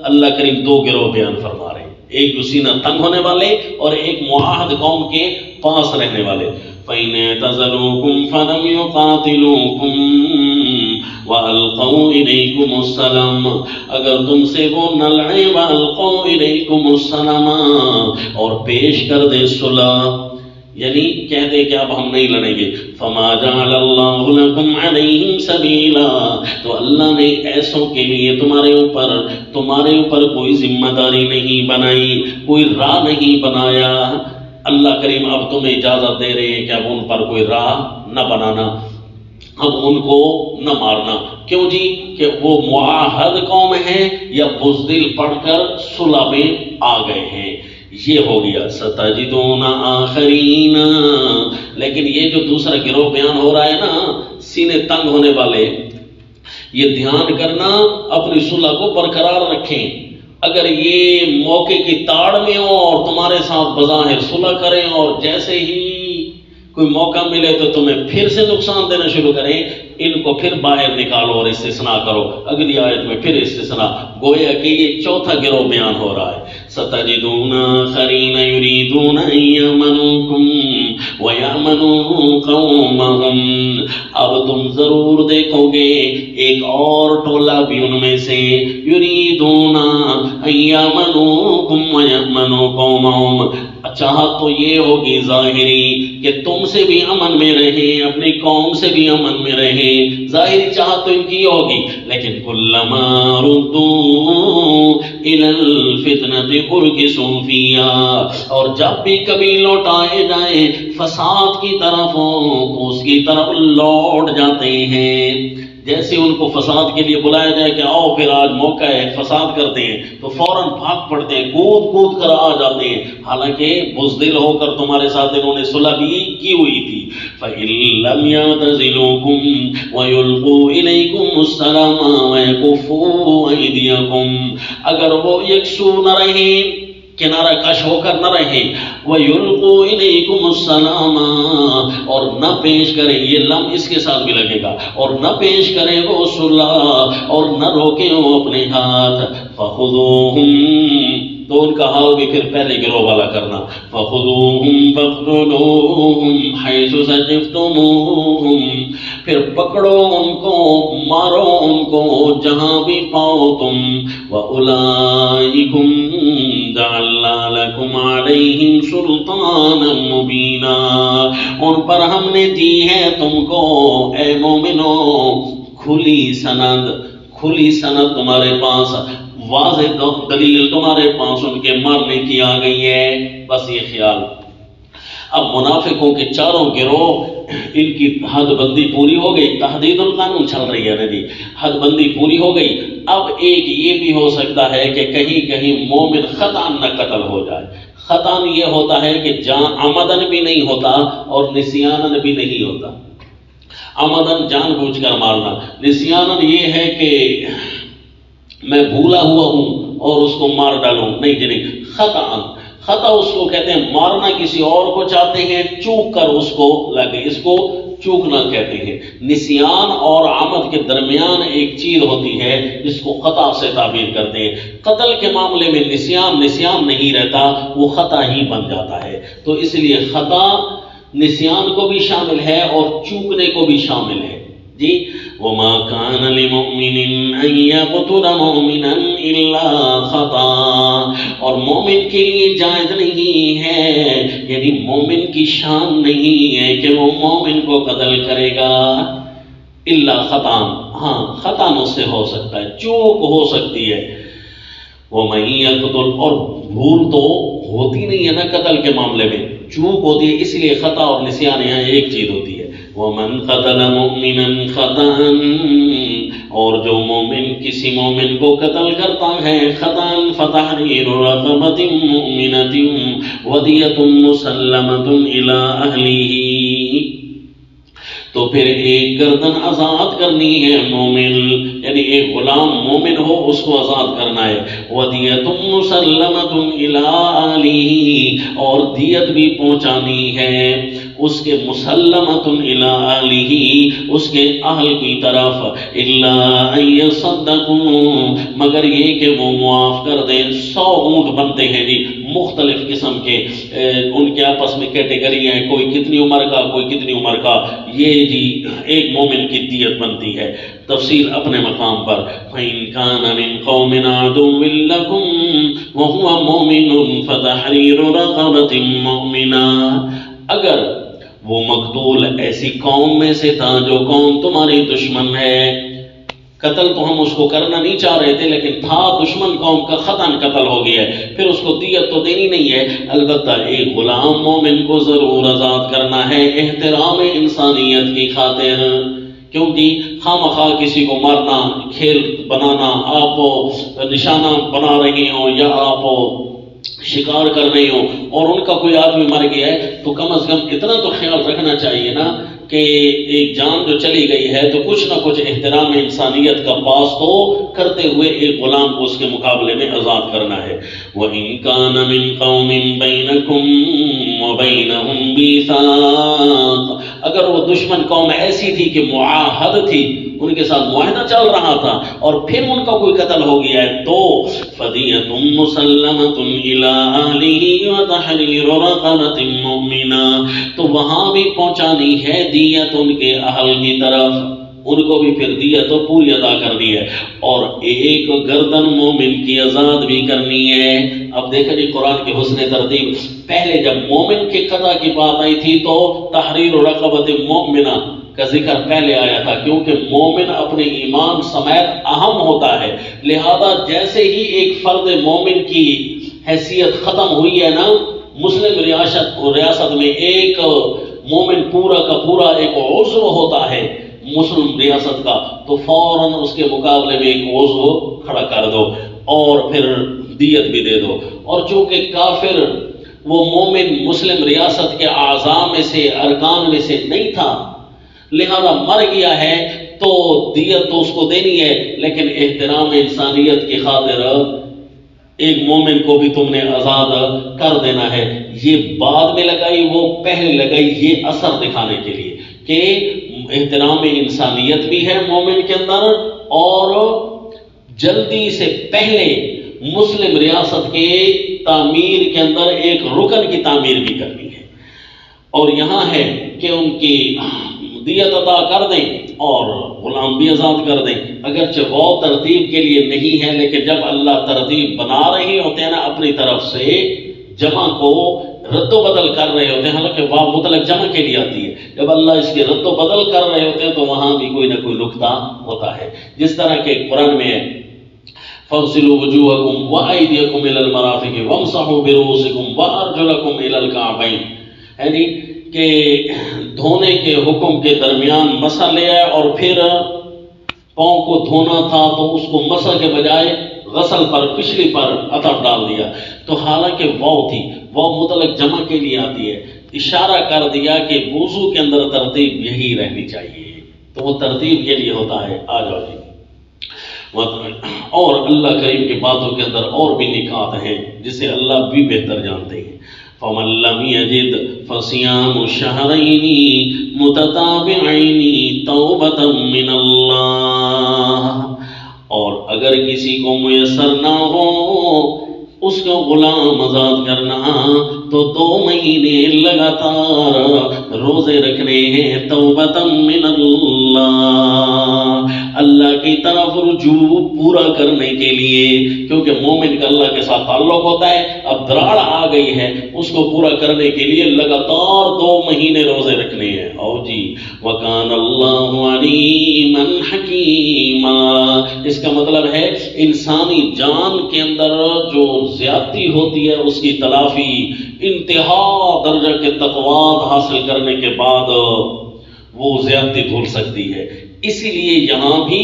اللہ کریم دو گروہ بیان فرما رہے ہیں، ایک جو سینہ تنگ ہونے والے اور ایک معاہد قوم کے پاس رہنے والے۔ فَإِنْ اعْتَزَلُوكُمْ فَلَمْ يُقَاتِلُوكُمْ وَأَلْقَوْا إِلَيْكُمُ السَّلَامَ، اگر تم سے وہ نہ لڑے وَأَلْقَوْا إِلَيْكُمُ السَّلَامَ، اور پیش کر دے صلح، یعنی کہہ دے کہ اب ہم نہیں لڑیں گے، فَمَا جَعَلَ اللَّهُ لَكُمْ عَلَيْهِمْ سَبِيلًا، تو اللہ نے ایسوں کے لیے تمہارے اوپر کوئی ذمہ داری نہیں بنائی، کوئی راہ نہیں بنایا۔ اللہ کریم اب تمہیں اجازت دے رہے ہیں کہ اب ان پر کوئی راہ نہ بنانا، اب ان کو نہ مارنا۔ کیوں جی؟ کہ وہ معاہد قوم ہے یا بزدل پڑھ کر صلح میں آ گئے ہیں۔ یہ ہو گیا ستجدون آخرین، لیکن یہ جو دوسرا گروہ بیان ہو رہا ہے نا، سینے تنگ ہونے والے، یہ دھیان کرنا اپنی صلح کو برقرار رکھیں۔ اگر یہ موقع کی تاڑ میں ہو اور تمہارے ساتھ بظاہر صلح کریں اور جیسے ہی کوئی موقع ملے تو تمہیں پھر سے نقصان دینا شروع کریں، ان کو پھر باہر نکالو اور استثناء کرو۔ اگلی آیت میں پھر استثناء، گویا کہ یہ چوتھا گروہ بیان ہو رہا ہے۔ ستجدون آخرین یریدون ان یامنوکم ویامنوا قومہم، اب تم ضرور دیکھو گے ایک اور ٹولہ بھی ان میں سے، یریدون ان یامنوکم ویامنوا قومہم، چاہت تو یہ ہوگی ظاہری کہ تم سے بھی امن میں رہیں، اپنی قوم سے بھی امن میں رہیں، ظاہری چاہت تو ان کی ہوگی، لیکن کلما ردوا الی الفتنۃ ارکسوا فیہا، اور جب بھی کبھی لوٹائے جائیں فساد کی طرف تو اس کی طرف لوٹ جاتے ہیں۔ جیسے ان کو فساد کے لیے بلایا جائے کہ آؤ پھر آج موقع ہے فساد کرتے ہیں تو فوراً بھاگ پڑتے ہیں، کود کود کر آ جاتے ہیں، حالانکہ بزدل ہو کر تمہارے ساتھ انہوں نے صلح بھی کی ہوئی تھی۔ فَإِن لَّمْ يَعْتَزِلُوكُمْ وَيُلْقُوا إِلَيْكُمُ السَّلَامَ وَيَكُفُّوا أَيْدِيَكُمْ، اگر وہ یکسو نہ رہیں، کنارہ کش ہو کر نہ رہیں، وَيُلْقُوا إِلَيْكُمُ السَّلَامَ، اور نہ پیش کریں، یہ لم اس کے ساتھ بھی لگے گا، اور نہ پیش کریں وہ صلح اور نہ روکیں وہ اپنے ہاتھ، فَخُذُوهُمْ، تو ان کا حال بھی پھر پہلے گروہ والا کرنا، فَخُذُوهُمْ فَاقْتُلُوهُمْ حَيْثُ ثَقِفْتُمُوهُمْ، پھر پکڑو ان کو، مارو ان کو جہاں بھی پاؤ تم، وَأُولَئِكُمْ جَعَلْنَا لَكُمْ عَلَيْهِمْ سُلْطَانًا مُبِينًا، ان پر ہم نے دی ہے تم کو اے مومنو کھلی سند تمہارے پاس، واضح دلیل تمہارے پاس ان کے مارنے کی آ گئی ہے۔ بس یہ خیال، اب منافقوں کے چاروں گروہ ان کی حد بندی پوری ہو گئی، تحدید القانون چل رہی ہے نا جی، حد بندی پوری ہو گئی۔ اب ایک یہ بھی ہو سکتا ہے کہ کہیں مومن خطأً نہ قتل ہو جائے۔ خطأً یہ ہوتا ہے کہ عمدن بھی نہیں ہوتا اور نسیانن بھی نہیں ہوتا۔ عمدن جان بوجھ کر مارنا، نسیانن یہ ہے کہ میں بھولا ہوا ہوں اور اس کو مار ڈالوں، نہیں جی نہیں، خطا اس کو کہتے ہیں مارنا کسی اور کو چاہتے ہیں، چوک کر اس کو لگے، اس کو چوکنا کہتے ہیں۔ نسیان اور عمد کے درمیان ایک چیز ہوتی ہے جس کو خطا سے تعبیر کرتے ہیں۔ قتل کے معاملے میں نسیان نہیں رہتا، وہ خطا ہی بن جاتا ہے، تو اس لیے خطا نسیان کو بھی شامل ہے اور چوکنے کو بھی شامل ہے جی۔ وَمَا كَانَ لِمُؤْمِنٍ أَن يَقْتُلَ مُؤْمِنًا إِلَّا خَطَأً، اور مومن کے لیے جائز نہیں ہے، یعنی مومن کی شان نہیں ہے کہ وہ مومن کو قتل کرے گا الا خطأ، ہاں خطأ اس سے ہو سکتا ہے، چوک ہو سکتی ہے۔ وَمَن يَقْتُلْ، اور بھول تو ہوتی نہیں ہے نا قتل کے معاملے میں، چوک ہوتی ہے، اس لیے خطا اور نسیان یہاں ایک چیز ہوتی ہے۔ وَمَنْ قَتَلَ مُؤْمِنًا خَطَأً، اور جو مومن کسی مومن کو قتل کرتا ہے خطأً، فَتَحْرِيرُ رَقَبَةٍ مُؤْمِنَةٍ وَدِيَةٌ مُسَلَّمَةٌ إِلَىٰ أَهْلِهِ، تو پھر ایک گردن آزاد کرنی ہے مومن، یعنی ایک غلام مومن ہو اس کو آزاد کرنا ہے، وَدِيَةٌ مُسَلَّمَةٌ إِلَىٰ أَهْلِهِ، اور دیت بھی پہنچانی ہے اس کے مسلمۃ الی اہلہ، اس کے اہل کی طرف، الا ان یصدقوا، مگر یہ کہ وہ معاف کر دیں۔ 100 اونٹ بنتے ہیں جی مختلف قسم کے، ان کے آپس میں کیٹیگریاں ہیں، کوئی کتنی عمر کا، کوئی کتنی عمر کا، یہ جی ایک مومن کی دیت بنتی ہے، تفصیل اپنے مقام پر۔ فَإِن كَانَ مِن قَوْمٍ عَدُوٍّ لَكُمْ وَهُوَ مُؤْمِنٌ فَتَحْرِيرُ رَقَبَةٍ مُؤْمِنَةٍ، اگر وہ مقتول ایسی قوم میں سے تھا جو قوم تمہاری دشمن ہے، قتل تو ہم اس کو کرنا نہیں چاہ رہے تھے لیکن تھا دشمن قوم کا، خطاً قتل ہو گیا ہے، پھر اس کو دیت تو دینی نہیں ہے، البتہ ایک غلام مومن کو ضرور آزاد کرنا ہے احترام انسانیت کی خاطر، کیونکہ خواہ کسی کو مارنا، کھیل بنانا، آپ نشانہ بنا رہے ہوں یا آپ شکار کر رہے ہوں اور ان کا کوئی آدمی مر گیا ہے، تو کم از کم اتنا تو خیال رکھنا چاہیے نا کہ ایک جان جو چلی گئی ہے تو کچھ نہ کچھ احترام انسانیت کا پاس تو کرتے ہوئے ایک غلام کو اس کے مقابلے میں آزاد کرنا ہے۔ وَإِن كَانَ مِن قَوْمٍ بَيْنَكُمْ وَبَيْنَهُمْ مِيثَاقٌ، اگر وہ دشمن قوم ایسی تھی کہ معاہد تھی، ان کے ساتھ معاہدہ چل رہا تھا اور پھر ان کا کوئی قتل ہو گیا ہے، تو فَدِيَةٌ مُسَلَّمَةٌ إِلَىٰ أَهْلِهِ وَتَحْرِيرُ رَقَبَةٍ مُؤْمِنَةٍ، تو وہاں بھی پہنچانی ہے دیت ان کے اہل کی طرف، ان کو بھی پھر دیت تو پوری ادا کرنی ہے، اور ایک گردن مومن کی آزاد بھی کرنی ہے۔ اب دیکھیں جی قرآن کی حسن ترتیب، پہلے جب مومن کے قضا کی بات آئی تھی تو تحریر رقبۃ مؤمنہ کا ذکر پہلے آیا تھا، کیونکہ مومن اپنے ایمان سمیت اہم ہوتا ہے، لہذا جیسے ہی ایک فرد مومن کی حیثیت ختم ہوئی ہے نا، مسلم ریاست میں ایک مومن پورا کا پورا ایک عضو ہوتا ہے مسلم ریاست کا، تو فوراً اس کے مقابلے میں ایک عضو کھڑا کر دو اور پھر دیت بھی دے دو، اور چونکہ کافر وہ مومن مسلم ریاست کے اعضاء میں سے، ارکان میں سے نہیں تھا، لہذا مر گیا ہے تو دیت تو اس کو دینی ہے، لیکن احترام انسانیت کی خاطر ایک مومن کو بھی تم نے آزاد کر دینا ہے۔ یہ بعد میں لگائی، وہ پہلے لگائی، یہ اثر دکھانے کے لیے کہ احترام انسانیت بھی ہے مومن کے اندر، اور جلدی سے پہلے مسلم ریاست کے تعمیر کے اندر ایک رکن کی تعمیر بھی کرنی ہے، اور یہاں ہے کہ ان کی دیت عطا کر دیں اور غلام بھی آزاد کر دیں، اگرچہ وہ ترتیب کے لیے نہیں ہے، لیکن جب اللہ ترتیب بنا رہے ہوتے ہیں نا اپنی طرف سے، جمع کو رد و بدل کر رہے ہوتے ہیں، حالانکہ واو مطلق جمع کے لیے آتی ہے، جب اللہ اس کے رد و بدل کر رہے ہوتے ہیں تو وہاں بھی کوئی نہ کوئی نقطہ ہوتا ہے، جس طرح کہ قرآن میں ہے فَاغْسِلُوا وُجُوهَكُمْ وَأَيْدِيَكُمْ إِلَى الْمَرَافِقِ وَامْسَحُوا بِرُؤُوسِكُمْ وَأَرْجُلَكُمْ إِلَى الْكَعْبَيْنِ، ہے جی کہ دھونے کے حکم کے درمیان مسح لیا اور پھر پاؤں کو دھونا تھا تو اس کو مسح کے بجائے غسل پر، پچھلی پر عطف ڈال دیا، تو حالانکہ واو تھی، واو مطلق جمع کے لیے آتی ہے، اشارہ کر دیا کہ وضو کے اندر ترتیب یہی رہنی چاہیے، تو وہ ترتیب کے لیے ہوتا ہے۔ آ جاؤ جی، اور اللہ کریم کی باتوں کے اندر اور بھی نکات ہیں جسے اللہ بھی بہتر جانتے ہیں۔ فَمَن لَّمْ يَجِدْ فَصِيَامُ شَهْرَيْنِ مُتَتَابِعَيْنِ تَوْبَةً مِّنَ اللَّهِ، اور اگر کسی کو میسر نہ ہو اس کو غلام آزاد کرنا تو 2 مہینے لگاتار روزے رکھنے ہیں، توبۃ من اللہ، اللہ کی طرف رجوع پورا کرنے کے لیے، کیونکہ مومن کا اللہ کے ساتھ تعلق ہوتا ہے، اب دراڑ آ گئی ہے، اس کو پورا کرنے کے لیے لگاتار 2 مہینے روزے رکھنے ہیں۔ او جی، وَكَانَ اللَّهُ عَلِيمًا حَكِيمًا، اس کا مطلب ہے انسانی جان کے اندر جو زیادتی ہوتی ہے اس کی تلافی انتہا درجہ کے تقویٰ حاصل کرنے کے بعد وہ زیادتی دھل سکتی ہے۔ اسی لیے یہاں بھی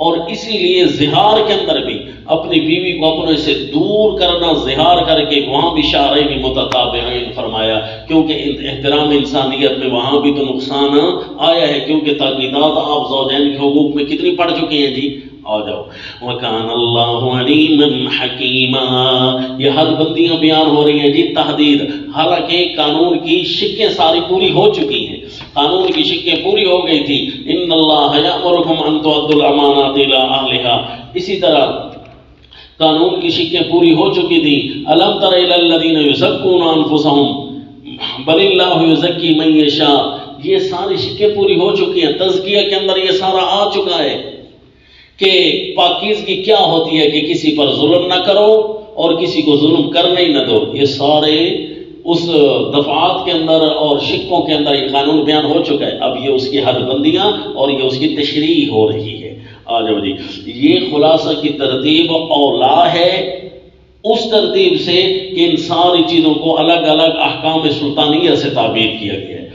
اور اسی لیے زہار کے اندر بھی اپنی بیوی کو اپنے سے دور کرنا، زہار کر کے وہاں بھی شہرین متتابعین فرمایا، کیونکہ احترام انسانیت میں وہاں بھی تو نقصان آیا ہے، کیونکہ تاکیدات آپ زوجین کے حقوق میں کتنی پڑ چکی ہیں جی، آ جاؤ. وَكَانَ اللَّهُ عَلِيمًا حَكِيمًا. یہ حد بندیاں بیان ہو رہی ہیں جی، تحدید. حالانکہ قانون کی شقیں ساری پوری ہو چکی ہیں، قانون کی شقیں پوری ہو گئی تھی. ان اللہ یأمرکم ان تؤدوا الامانات الی اہلہا. اسی طرح قانون کی شقیں پوری ہو چکی تھی. الم تر الی الذین یزکون انفسہم بل اللہ یزکی من یشاء. یہ ساری شقیں پوری ہو چکی ہیں. تزکیہ کے اندر یہ سارا آ چکا ہے کہ پاکیزگی کیا ہوتی ہے کہ کسی پر ظلم نہ کرو اور کسی کو ظلم کرنے ہی نہ دو. یہ سارے اس دفعات کے اندر اور شقوں کے اندر یہ قانون بیان ہو چکا ہے. اب یہ اس کی حد بندیاں اور یہ اس کی تشریح ہو رہی ہے. آ جاؤ جی، یہ خلاصہ کی ترتیب اولا ہے اس ترتیب سے کہ ان ساری چیزوں کو الگ الگ احکام سلطانیہ سے تعبیر کیا گیا ہے.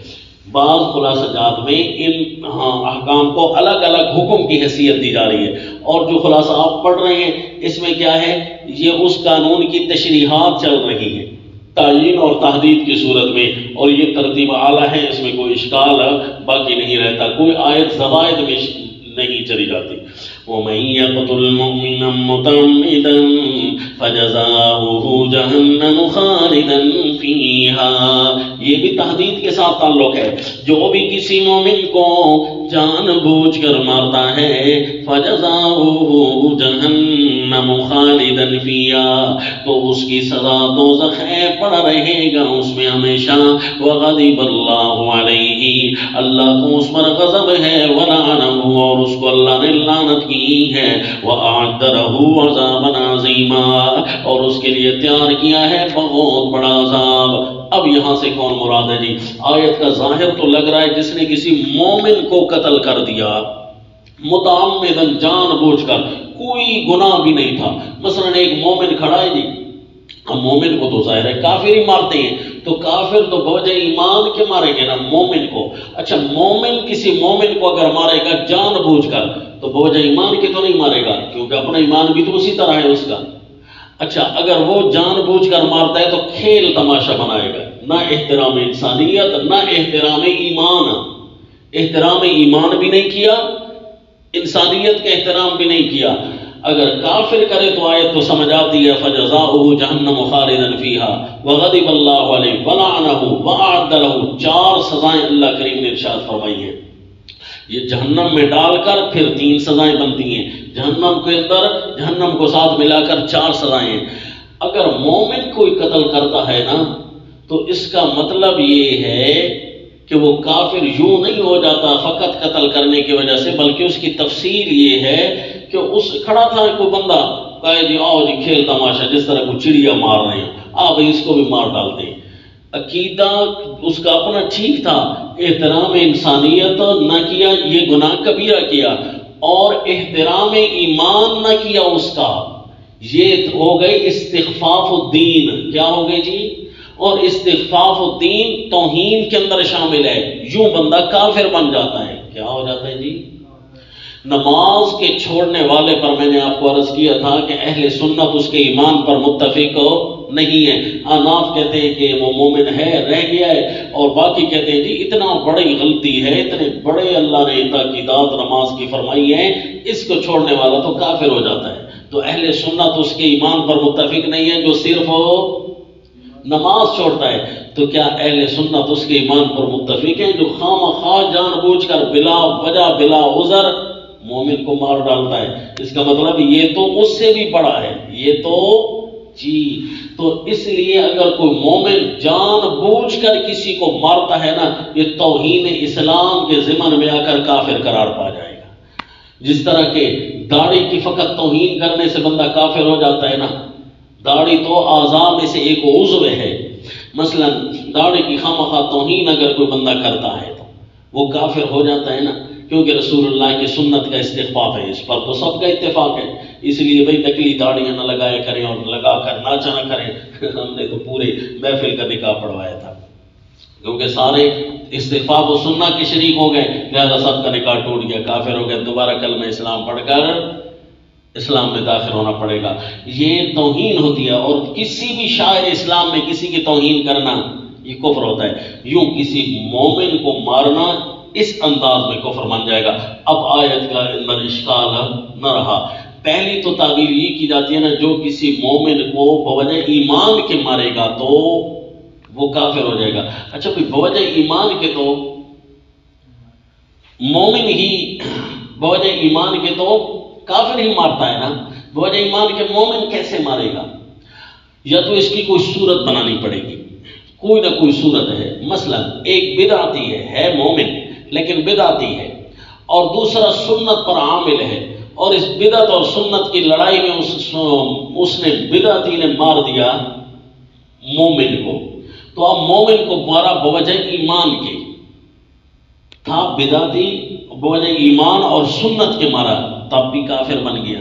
بعض خلاصہ جات میں ان احکام کو الگ الگ حکم کی حیثیت دی جا رہی ہے، اور جو خلاصہ آپ پڑھ رہے ہیں اس میں کیا ہے، یہ اس قانون کی تشریحات چل رہی ہیں تعیین اور تحدید کی صورت میں، اور یہ ترتیب اعلیٰ ہے، اس میں کوئی اشکال باقی نہیں رہتا، کوئی آیت زوائد میں نہیں چلی جاتی. وَمَن يَقْتُلْ مُؤْمِنًا مُّتَعَمِّدًا فَجَزَاؤُهُ جَهَنَّمُ خَالِدًا فِيهَا. یہ بھی تحدید کے ساتھ تعلق ہے. جو بھی کسی مومن کو جان بوجھ کر مارتا ہے فَجَزَاؤُهُ جَهَنَّمُ خَالِدًا فِيهَا، تو اس کی سزا دوزخ ہے، پڑا رہے گا اس میں ہمیشہ. وَغَضِبَ اللَّهُ عَلَيْهِ، اللہ کو اس پر غضب ہے. وَلَعَنَهُ، اور اس کو اللہ نے لعنت کی ہے. وَأَعَدَّ لَهُ عَذَابًا عَظِيمًا، اور اس کے لیے تیار کیا ہے بہت بڑا عذاب. اب یہاں سے کون مراد ہے جی؟ آیت کا ظاہر تو لگ رہا ہے جس نے کسی مومن کو قتل کر دیا متعمدن، جان بوجھ کر، کوئی گناہ بھی نہیں تھا. مثلا ایک مومن کھڑا ہے جی، ہم مومن کو تو ظاہر ہے کافر ہی مارتے ہیں، تو کافر تو بوجہ ایمان کے مارے گے نا مومن کو. اچھا، مومن کسی مومن کو اگر مارے گا جان بوجھ کر تو بوجہ ایمان کے تو نہیں مارے گا، کیونکہ اپنا ایمان بھی تو اسی طرح ہے اس کا. اچھا، اگر وہ جان بوجھ کر مارتا ہے تو کھیل تماشا بنائے گا، نہ احترام انسانیت نہ احترام ایمان. احترام ایمان بھی نہیں کیا، انسانیت کا احترام بھی نہیں کیا. اگر کافر کرے تو آیت تو سمجھ آتی ہے فَجَزَاؤُهُ جَهَنَّمُ خَالِدًا فِيهَا وَغَضِبَ اللَّهُ عَلَيْهِ وَلَعَنَهُ وَأَعَدَّ لَهُ. 4 سزائیں اللہ کریم نے ارشاد فرمائی ہیں. یہ جہنم میں ڈال کر پھر 3 سزائیں بنتی ہیں، جہنم کے اندر جہنم کو ساتھ ملا کر 4 سزائیں ہیں. اگر مومن کوئی قتل کرتا ہے نا تو اس کا مطلب یہ ہے کہ وہ کافر یوں نہیں ہو جاتا فقط قتل کرنے کی وجہ سے، بلکہ اس کی تفصیل یہ ہے کہ اس کھڑا تھا کوئی بندہ، کہے جی آؤ جی کھیل تماشا، جس طرح کوئی چڑیا مار رہے ہیں، آپ اس کو بھی مار ڈالتے ہیں. عقیدہ اس کا اپنا ٹھیک تھا، احترام انسانیت نہ کیا، یہ گناہ کبیرہ کیا، اور احترام ایمان نہ کیا اس کا، یہ ہو گئی استخفاف الدین. کیا ہو گئی جی؟ اور استخفاف الدین توہین کے اندر شامل ہے. یوں بندہ کافر بن جاتا ہے. کیا ہو جاتا ہے جی؟ نماز کے چھوڑنے والے پر میں نے آپ کو عرض کیا تھا کہ اہل سنت اس کے ایمان پر متفق نہیں ہے. اناف کہتے ہیں کہ وہ مومن ہے، رہ گیا ہے، اور باقی کہتے ہیں جی اتنا بڑی غلطی ہے، اتنے بڑے اللہ نے تاکیدات نماز کی فرمائی ہے، اس کو چھوڑنے والا تو کافر ہو جاتا ہے. تو اہل سنت اس کے ایمان پر متفق نہیں ہے جو صرف نماز چھوڑتا ہے. تو کیا اہل سنت اس کے ایمان پر متفق ہیں جو خواہ جان بوجھ کر بلا وجہ بلا عذر مومن کو مار ڈالتا ہے؟ اس کا مطلب یہ تو اس سے بھی بڑا ہے، یہ تو جی. تو اس لیے اگر کوئی مومن جان بوجھ کر کسی کو مارتا ہے نا، یہ توہین اسلام کے ضمن میں آ کر کافر قرار پا جائے گا. جس طرح کہ داڑھی کی فقط توہین کرنے سے بندہ کافر ہو جاتا ہے نا. داڑھی تو اعضاء میں سے ایک عضو ہے، مثلا داڑھی کی خواہ توہین اگر کوئی بندہ کرتا ہے تو وہ کافر ہو جاتا ہے نا، کیونکہ رسول اللہ کی سنت کا استخفاف ہے، اس پر تو سب کا اتفاق ہے. اس لیے بھئی نکلی داڑیاں نہ لگایا کریں اور لگا کر ناچا نہ کریں. ہم نے تو پورے محفل کا نکاح پڑھوایا تھا، کیونکہ سارے استخفاف و سنت کے شریک ہو گئے، لہذا سب کا نکاح ٹوٹ گیا، کافر ہو گئے. دوبارہ کلمہ اسلام پڑھ کر اسلام میں داخل ہونا پڑے گا. یہ توہین ہوتی ہے، اور کسی بھی شاعر اسلام میں کسی کی توہین کرنا یہ کفر ہوتا ہے. یوں کسی مومن کو مارنا اس انداز میں کفر بن جائے گا۔ اب آیت کا اندر اشکال نہ رہا۔ پہلی تو تعبیر یہ کی جاتی ہے نا، جو کسی مومن کو بوجہ ایمان کے مارے گا تو وہ کافر ہو جائے گا۔ اچھا کوئی بوجہ ایمان کے تو مومن ہی بوجہ ایمان کے تو کافر ہی مارتا ہے نا، بوجہ ایمان کے مومن کیسے مارے گا؟ یا تو اس کی کوئی صورت بنانی پڑے گی، کوئی نہ کوئی صورت ہے۔ مثلا ایک بدعتی ہے مومن لیکن بدعتی ہے، اور دوسرا سنت پر عامل ہے، اور اس بدعت اور سنت کی لڑائی میں اس نے بدعتی نے مار دیا مومن کو، تو اب مومن کو مارا بوجہ ایمان کے، تھا بدعتی بوجہ ایمان اور سنت کے مارا، تب بھی کافر بن گیا،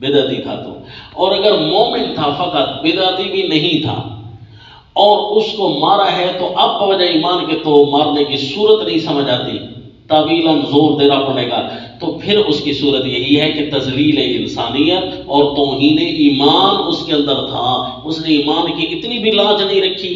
بدعتی تھا تو۔ اور اگر مومن تھا فقط، بدعتی بھی نہیں تھا، اور اس کو مارا ہے، تو اب بوجہ ایمان کے تو مارنے کی صورت نہیں سمجھ آتی، تعویلاً زور دینا پڑے گا۔ تو پھر اس کی صورت یہی ہے کہ تذلیل انسانیت اور توہین ایمان اس کے اندر تھا، اس نے ایمان کی اتنی بھی لاج نہیں رکھی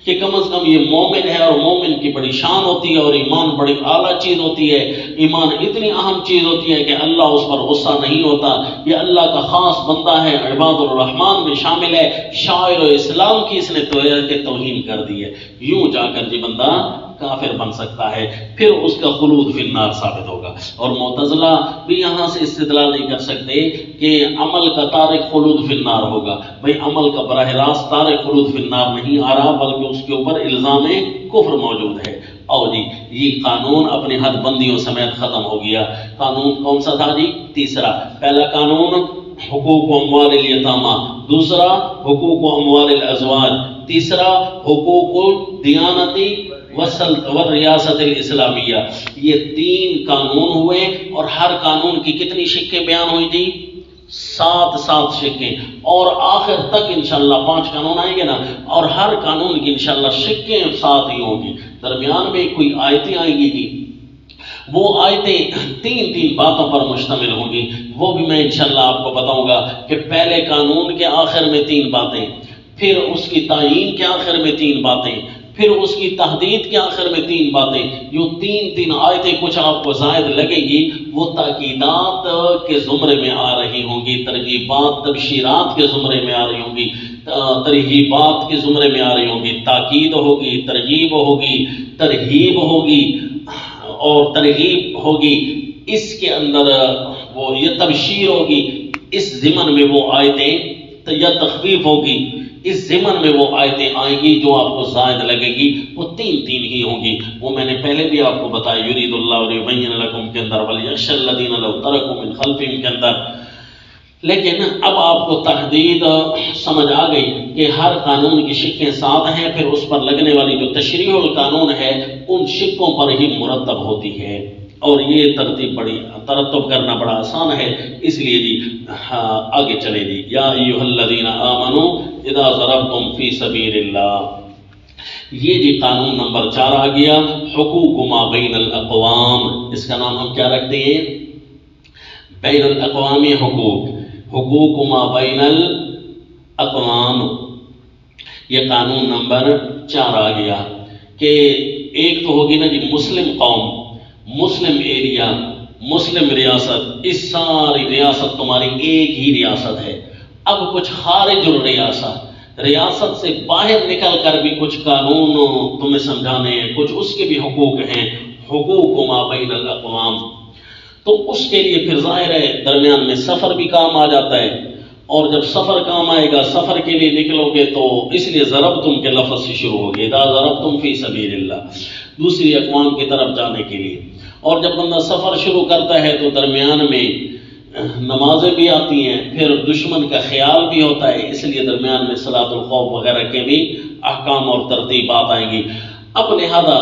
کہ کم از کم یہ مومن ہے، اور مومن کی بڑی شان ہوتی ہے، اور ایمان بڑی اعلیٰ چیز ہوتی ہے، ایمان اتنی اہم چیز ہوتی ہے کہ اللہ اس پر غصہ نہیں ہوتا، یہ اللہ کا خاص بندہ ہے، عباد الرحمن میں شامل ہے، شاعر اسلام کی اس نے توہین کر دی ہے، یوں جا کر جی بندہ کافر بن سکتا ہے، پھر اس کا خلود فی النار ثابت ہوگا۔ اور معتزلہ بھی یہاں سے استدلال نہیں کر سکتے کہ عمل کا تارک خلود فی النار ہوگا، بھئی عمل کا براہ راست تارک خلود فی النار نہیں آ رہا، بلکہ اس کے اوپر الزام کفر موجود ہے۔ اور جی یہ قانون اپنی حد بندیوں سمیت ختم ہو گیا۔ قانون کون سا تھا جی؟ تیسرا۔ پہلا قانون حقوق و اموال الیتامہ، دوسرا حقوق و اموال الازواج، تیسرا حقوق الدیانتی والریاست الاسلامیہ۔ یہ تین قانون ہوئے، اور ہر قانون کی کتنی شقیں بیان ہوئی جی؟ 7 شقیں، اور آخر تک انشاءاللہ 5 قانون آئیں گے نا، اور ہر قانون کی انشاءاللہ شقیں 7 ہی ہوں گی، درمیان میں کوئی آیتیں آئیں گی جی، وہ آیتیں 3 باتوں پر مشتمل ہوں گی، وہ بھی میں انشاءاللہ آپ کو بتاؤں گا کہ پہلے قانون کے آخر میں 3 باتیں، پھر اس کی تعیین کے آخر میں 3 باتیں، پھر اس کی تحدید کے آخر میں 3 باتیں، یوں 3 آیتیں کچھ آپ کو زائد لگے گی، وہ تاکیدات کے زمرے میں آ رہی ہوں گی، ترغیبات تبشیرات کے زمرے میں آ رہی ہوں گی، ترغیبات کے زمرے میں آ رہی ہوں گی، تاکید ہوگی، ترغیب ہوگی، ترہیب ہوگی اور ترغیب ہوگی، اس کے اندر وہ یہ تبشیر ہوگی، اس ضمن میں وہ آیتیں، یا تخفیف ہوگی، اس ضمن میں وہ آیتیں آئیں گی جو آپ کو زائد لگے گی، وہ 3 ہی ہوں گی، وہ میں نے پہلے بھی آپ کو بتایا، یرید اللہ لیبین لکم کے اندر، ولیخشی الذین لو ترکوا من خلفہم کے اندر۔ لیکن اب آپ کو تحدید سمجھ آ گئی کہ ہر قانون کی شقیں 7 ہیں، پھر اس پر لگنے والی جو تشریح القانون ہے ان شقوں پر ہی مرتب ہوتی ہے، اور یہ ترتب کرنا بڑا آسان ہے، اس لیے جی آگے چلے جی۔ یا ایھا الذین آمنوا اذا ضربتم فی سبیل اللہ، یہ جی قانون نمبر 4 آ گیا، حقوق ما بین الاقوام، اس کا نام ہم کیا رکھتے ہیں؟ بین الاقوامی حقوق، حقوق ما بین الاقوام، یہ قانون نمبر 4 آ گیا کہ ایک تو ہوگی نا جی مسلم قوم، مسلم ایریا، مسلم ریاست، اس ساری ریاست تمہاری ایک ہی ریاست ہے۔ اب کچھ خارج الریاست، ریاست سے باہر نکل کر بھی کچھ قانون تمہیں سمجھانے ہیں، کچھ اس کے بھی حقوق ہیں، حقوق ما بین الاقوام، تو اس کے لیے پھر ظاہر ہے درمیان میں سفر بھی کام آ جاتا ہے، اور جب سفر کام آئے گا، سفر کے لیے نکلو گے تو اس لیے ضربتم کے لفظ سے شروع ہوگی، اذا ضربتم فی سبیل اللہ، دوسری اقوام کی طرف جانے کے لیے۔ اور جب بندہ سفر شروع کرتا ہے تو درمیان میں نمازیں بھی آتی ہیں، پھر دشمن کا خیال بھی ہوتا ہے، اس لیے درمیان میں صلاۃ الخوف وغیرہ کے بھی احکام اور ترتیبات آئیں گی۔ اب لہذا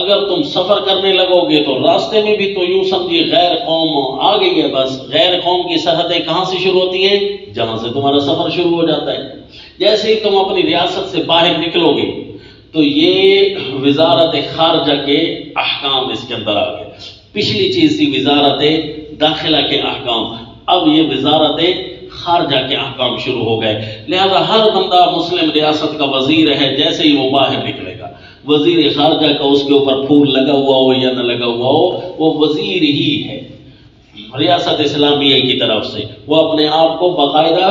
اگر تم سفر کرنے لگو گے تو راستے میں بھی تو یوں سمجھیے غیر قوم آ گئی ہے، بس غیر قوم کی سرحدیں کہاں سے شروع ہوتی ہیں؟ جہاں سے تمہارا سفر شروع ہو جاتا ہے۔ جیسے ہی تم اپنی ریاست سے باہر نکلو گے تو یہ وزارت خارجہ کے احکام اس کے اندر آ گئے۔ پچھلی چیز تھی وزارت داخلہ کے احکام، اب یہ وزارت خارجہ کے احکام شروع ہو گئے، لہذا ہر بندہ مسلم ریاست کا وزیر ہے جیسے ہی وہ باہر نکلے گا، وزیر خارجہ کا اس کے اوپر پھول لگا ہوا ہو یا نہ لگا ہوا ہو، وہ وزیر ہی ہے ریاست اسلامیہ کی طرف سے، وہ اپنے آپ کو باقاعدہ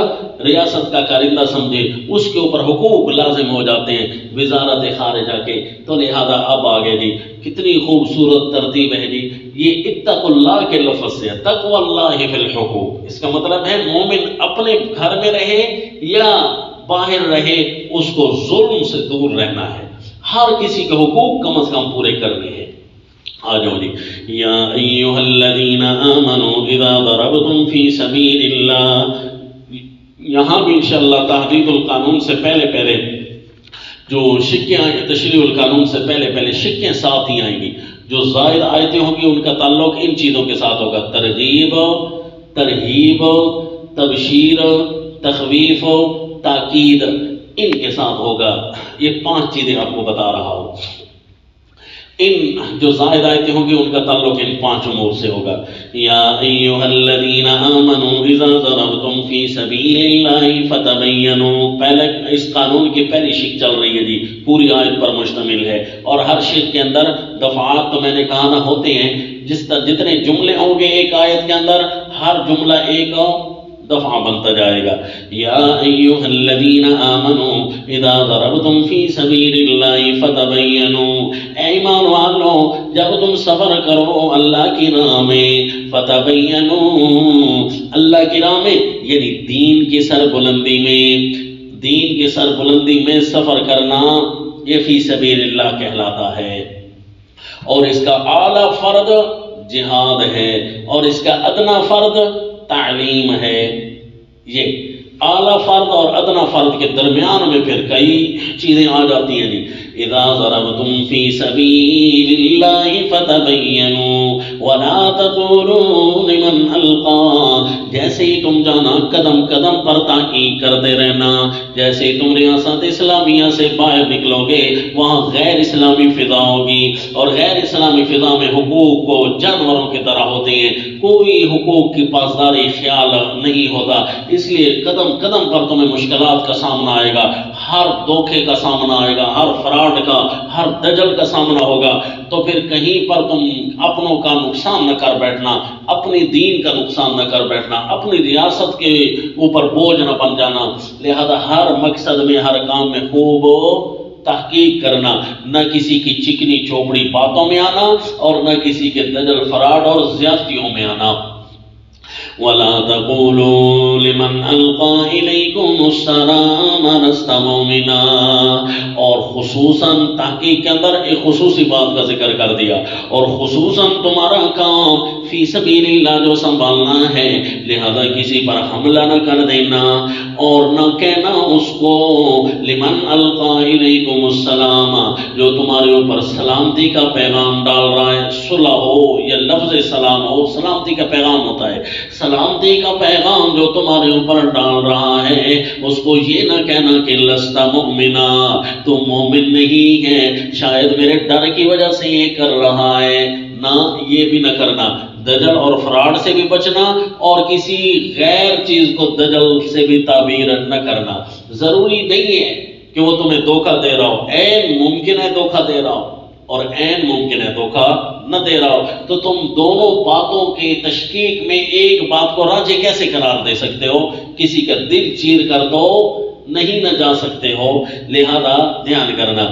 ریاست کا کارندہ سمجھے، اس کے اوپر حقوق لازم ہو جاتے ہیں وزارت خارجہ کے۔ تو لہذا اب آگے جی کتنی خوبصورت ترتیب ہے جی، یہ اتقوا اللہ کے لفظ سے، تقوی اللہ فی الحقوق، اس کا مطلب ہے مومن اپنے گھر میں رہے یا باہر رہے اس کو ظلم سے دور رہنا ہے، ہر کسی کے حقوق کم از کم پورے کرنے ہیں۔ آ جاؤ جی، یا ایھا الذین آمنوا اذا ضربتم فی سبیل اللہ، یہاں بھی انشاءاللہ تحدید القانون سے پہلے جو شکیں آئیں، تشریح القانون سے پہلے شکیں ساتھ ہی آئیں گی، جو زائد آیتیں ہوں گی ان کا تعلق ان چیزوں کے ساتھ ہوگا، ترغیب، ترہیب، تبشیر، تخویف، تاکید، ان کے ساتھ ہوگا۔ یہ 5 چیزیں آپ کو بتا رہا ہوں، ان جو زائد آیتیں ہوں گی ان کا تعلق ان 5 امور سے ہوگا۔ یا ایھا الذین آمنوا اذا ضربتم فی سبیل اللہ فتبینوا، پہلے اس قانون کی پہلی شق چل رہی ہے جی، پوری آیت پر مشتمل ہے، اور ہر شق کے اندر دفعات تو میں نے کہا نہ ہوتے ہیں، جتنے جملے ہوں گے ایک آیت کے اندر، ہر جملہ ایک دفعہ بنتا جائے گا۔ یا ایھا الذین آمنوا اذا ضربتم فی سبیل اللہ فتبینوا، اے ایمان والو جب تم سفر کرو اللہ کی راہ میں، فتبینوا، اللہ کی راہ میں یعنی دین کی سربلندی میں سفر کرنا، یہ فی سبیل اللہ کہلاتا ہے، اور اس کا اعلیٰ فرد جہاد ہے، اور اس کا ادنا فرد تعلیم ہے۔ یہ اعلیٰ فرد اور ادنا فرد کے درمیان میں پھر کئی چیزیں آ جاتی ہیں جی، اذا ضربتم فی سبیل اللہ فتبینوا ولا تقولوا لمن القى، جیسے ہی تم جانا قدم قدم پر تحقیق کرتے رہنا، جیسے ہی تم ریاست اسلامیہ سے باہر نکلو گے وہاں غیر اسلامی فضا ہوگی، اور غیر اسلامی فضا میں حقوق کو جانوروں کی طرح ہوتے ہیں، کوئی حقوق کی پاسداری خیال نہیں ہوتا، اس لیے قدم قدم پر تمہیں مشکلات کا سامنا آئے گا، ہر دھوکے کا سامنا آئے گا، ہر فراڈ کا، ہر دجل کا سامنا ہوگا، تو پھر کہیں پر تم اپنوں کا نقصان نہ کر بیٹھنا، اپنی دین کا نقصان نہ کر بیٹھنا، اپنی ریاست کے اوپر بوجھ نہ بن جانا، لہذا ہر مقصد میں ہر کام میں خوب تحقیق کرنا، نہ کسی کی چکنی چوپڑی باتوں میں آنا اور نہ کسی کے دجل فراڈ اور زیادتیوں میں آنا۔ وَلَا تَقُولُوا لِمَنْ أَلْقَى إِلَيْكُمُ السَّلَامَ لَسْتَ مُؤْمِنًا، اور خصوصاً تحقیق کے اندر ایک خصوصی بات کا ذکر کر دیا، اور خصوصاً تمہارا کام فی سبیل اللہ جو سنبھالنا ہے، لہذا کسی پر حملہ نہ کر دینا، اور نہ کہنا اس کو لمن القى الیکم السلام، جو تمہارے اوپر سلامتی کا پیغام ڈال رہا ہے، صلح ہو یا لفظ سلام ہو، سلامتی کا پیغام ہوتا ہے، سلامتی کا پیغام جو تمہارے اوپر ڈال رہا ہے اس کو یہ نہ کہنا کہ لست مؤمنا، تو مومن نہیں ہے، شاید میرے ڈر کی وجہ سے یہ کر رہا ہے، نہ یہ بھی نہ کرنا، دجل اور فراڈ سے بھی بچنا، اور کسی غیر چیز کو دجل سے بھی تعبیر نہ کرنا۔ ضروری نہیں ہے کہ وہ تمہیں دھوکہ دے رہا ہو، عین ممکن ہے دھوکہ دے رہا ہو اور عین ممکن ہے دھوکہ نہ دے رہا ہو، تو تم دونوں باتوں کی تشکیک میں ایک بات کو راجح کیسے قرار دے سکتے ہو؟ کسی کا دل چیر کر دو نہیں نہ جا سکتے ہو، لہذا دھیان کرنا۔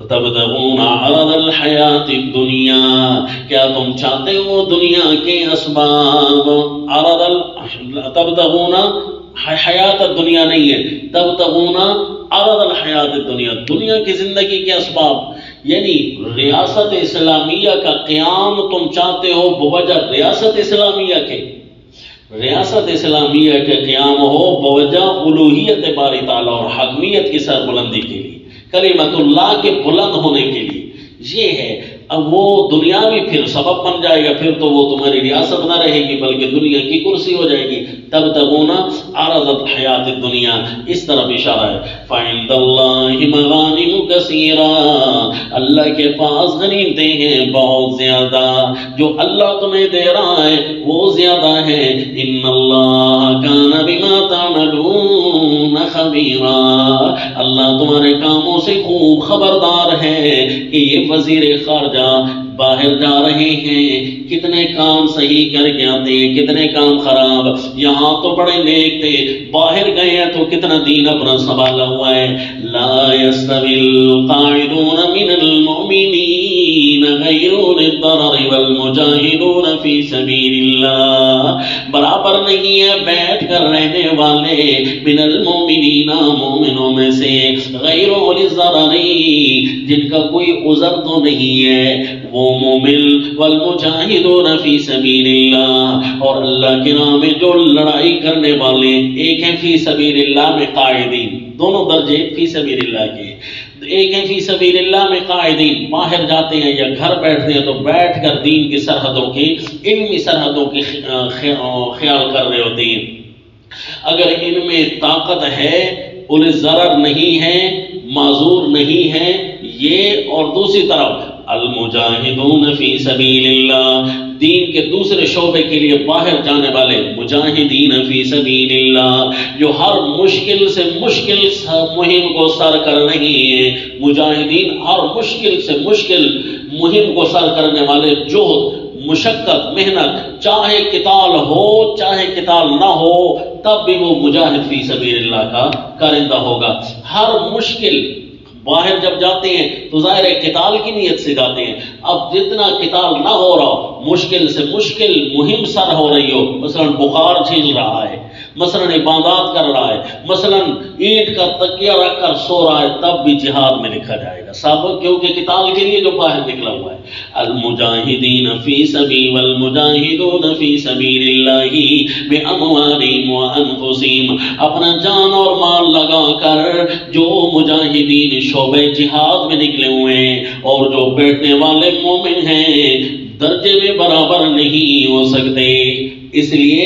تبتغون عرض الحیات الدنیا، کیا تم چاہتے ہو دنیا کے اسباب؟ تبتغون حیات الدنیا نہیں ہے، تبتغون عرض الحیات الدنیا، دنیا کی زندگی کے اسباب، یعنی ریاست اسلامیہ کا قیام تم چاہتے ہو بوجہ ریاست اسلامیہ کے، ریاست اسلامیہ کے قیام ہو بوجہ الوہیت باری تعالیٰ اور حاکمیت کی سربلندی کے لیے، کلمت اللہ کے بلند ہونے کے لیے، یہ ہے۔ اب وہ دنیاوی پھر سبب بن جائے گا، پھر تو وہ تمہاری ریاست نہ رہے گی بلکہ دنیا کی کرسی ہو جائے گی، تبتغون عرض الحیات الدنیا، اس طرف اشارہ ہے۔ فعند اللہ مغانم کثیرہ، اللہ کے پاس غنیمتیں ہیں بہت زیادہ، جو اللہ تمہیں دے رہا ہے وہ زیادہ ہے۔ ان اللہ کان بما تعملون خبیرا، اللہ تمہارے کاموں سے خوب خبردار ہے کہ یہ وزیر خارجہ باہر جا رہے ہیں، کتنے کام صحیح کر کے آتے ہیں، کتنے کام خراب، یہاں تو بڑے نیک تھے، باہر گئے ہیں تو کتنا دین اپنا سنبھالا ہوا ہے۔ لا يستوي القاعدون من المؤمنین غیر اولي الضرر والمجاہدون فی سبیل اللہ، برابر نہیں ہے بیٹھ کر رہنے والے من المؤمنین، مومنوں میں سے، غیر اولی الضرر، جن کا کوئی عذر تو نہیں ہے، وہ مومن، والمجاہدون فی سبیل اللہ، اور اللہ کے نام میں جو لڑائی کرنے والے، ایک ہیں فی سبیل اللہ میں قائدین، دونوں درجے فی سبیل اللہ کے، ایک ہیں فی سبیل اللہ میں قائدین، باہر جاتے ہیں یا گھر بیٹھتے ہیں تو بیٹھ کر دین کی سرحدوں کی، علمی سرحدوں کی خیال کر رہے ہوتے ہیں۔ اگر ان میں طاقت ہے، انہیں ضرر نہیں ہے، معذور نہیں ہے یہ، اور دوسری طرف المجاہدون فی سبیل اللہ، دین کے دوسرے شعبے کے لیے باہر جانے والے، مجاہدین فی سبیل اللہ، جو ہر مشکل سے مشکل مہم کو سر کر رہی ہیں، مجاہدین ہر مشکل سے مشکل مہم کو سر کرنے والے، جہد، مشقت، محنت، چاہے قتال ہو چاہے قتال نہ ہو، تب بھی وہ مجاہد فی سبیل اللہ کا کارندہ ہوگا۔ ہر مشکل، باہر جب جاتے ہیں تو ظاہر ہے قتال کی نیت سے جاتے ہیں، اب جتنا قتال نہ ہو رہا ہو، مشکل سے مشکل مہم سر ہو رہی ہو، مثلا بخار جھیل رہا ہے، مثلا عبادات کر رہا ہے، مثلا اینٹ کا تکیہ رکھ کر سو رہا ہے، تب بھی جہاد میں لکھا جائے گا سب، کیونکہ قتال کے لیے جو باہر نکلا ہوا ہے۔ المجاہدین فی سبیل، والمجاہدون فی سبیل اللہ باموالہم وانفسہم، اپنا جان اور مال لگا کر جو مجاہدین شعبہ جہاد میں نکلے ہوئے ہیں، اور جو بیٹھنے والے مومن ہیں، درجے میں برابر نہیں ہو سکتے، اس لیے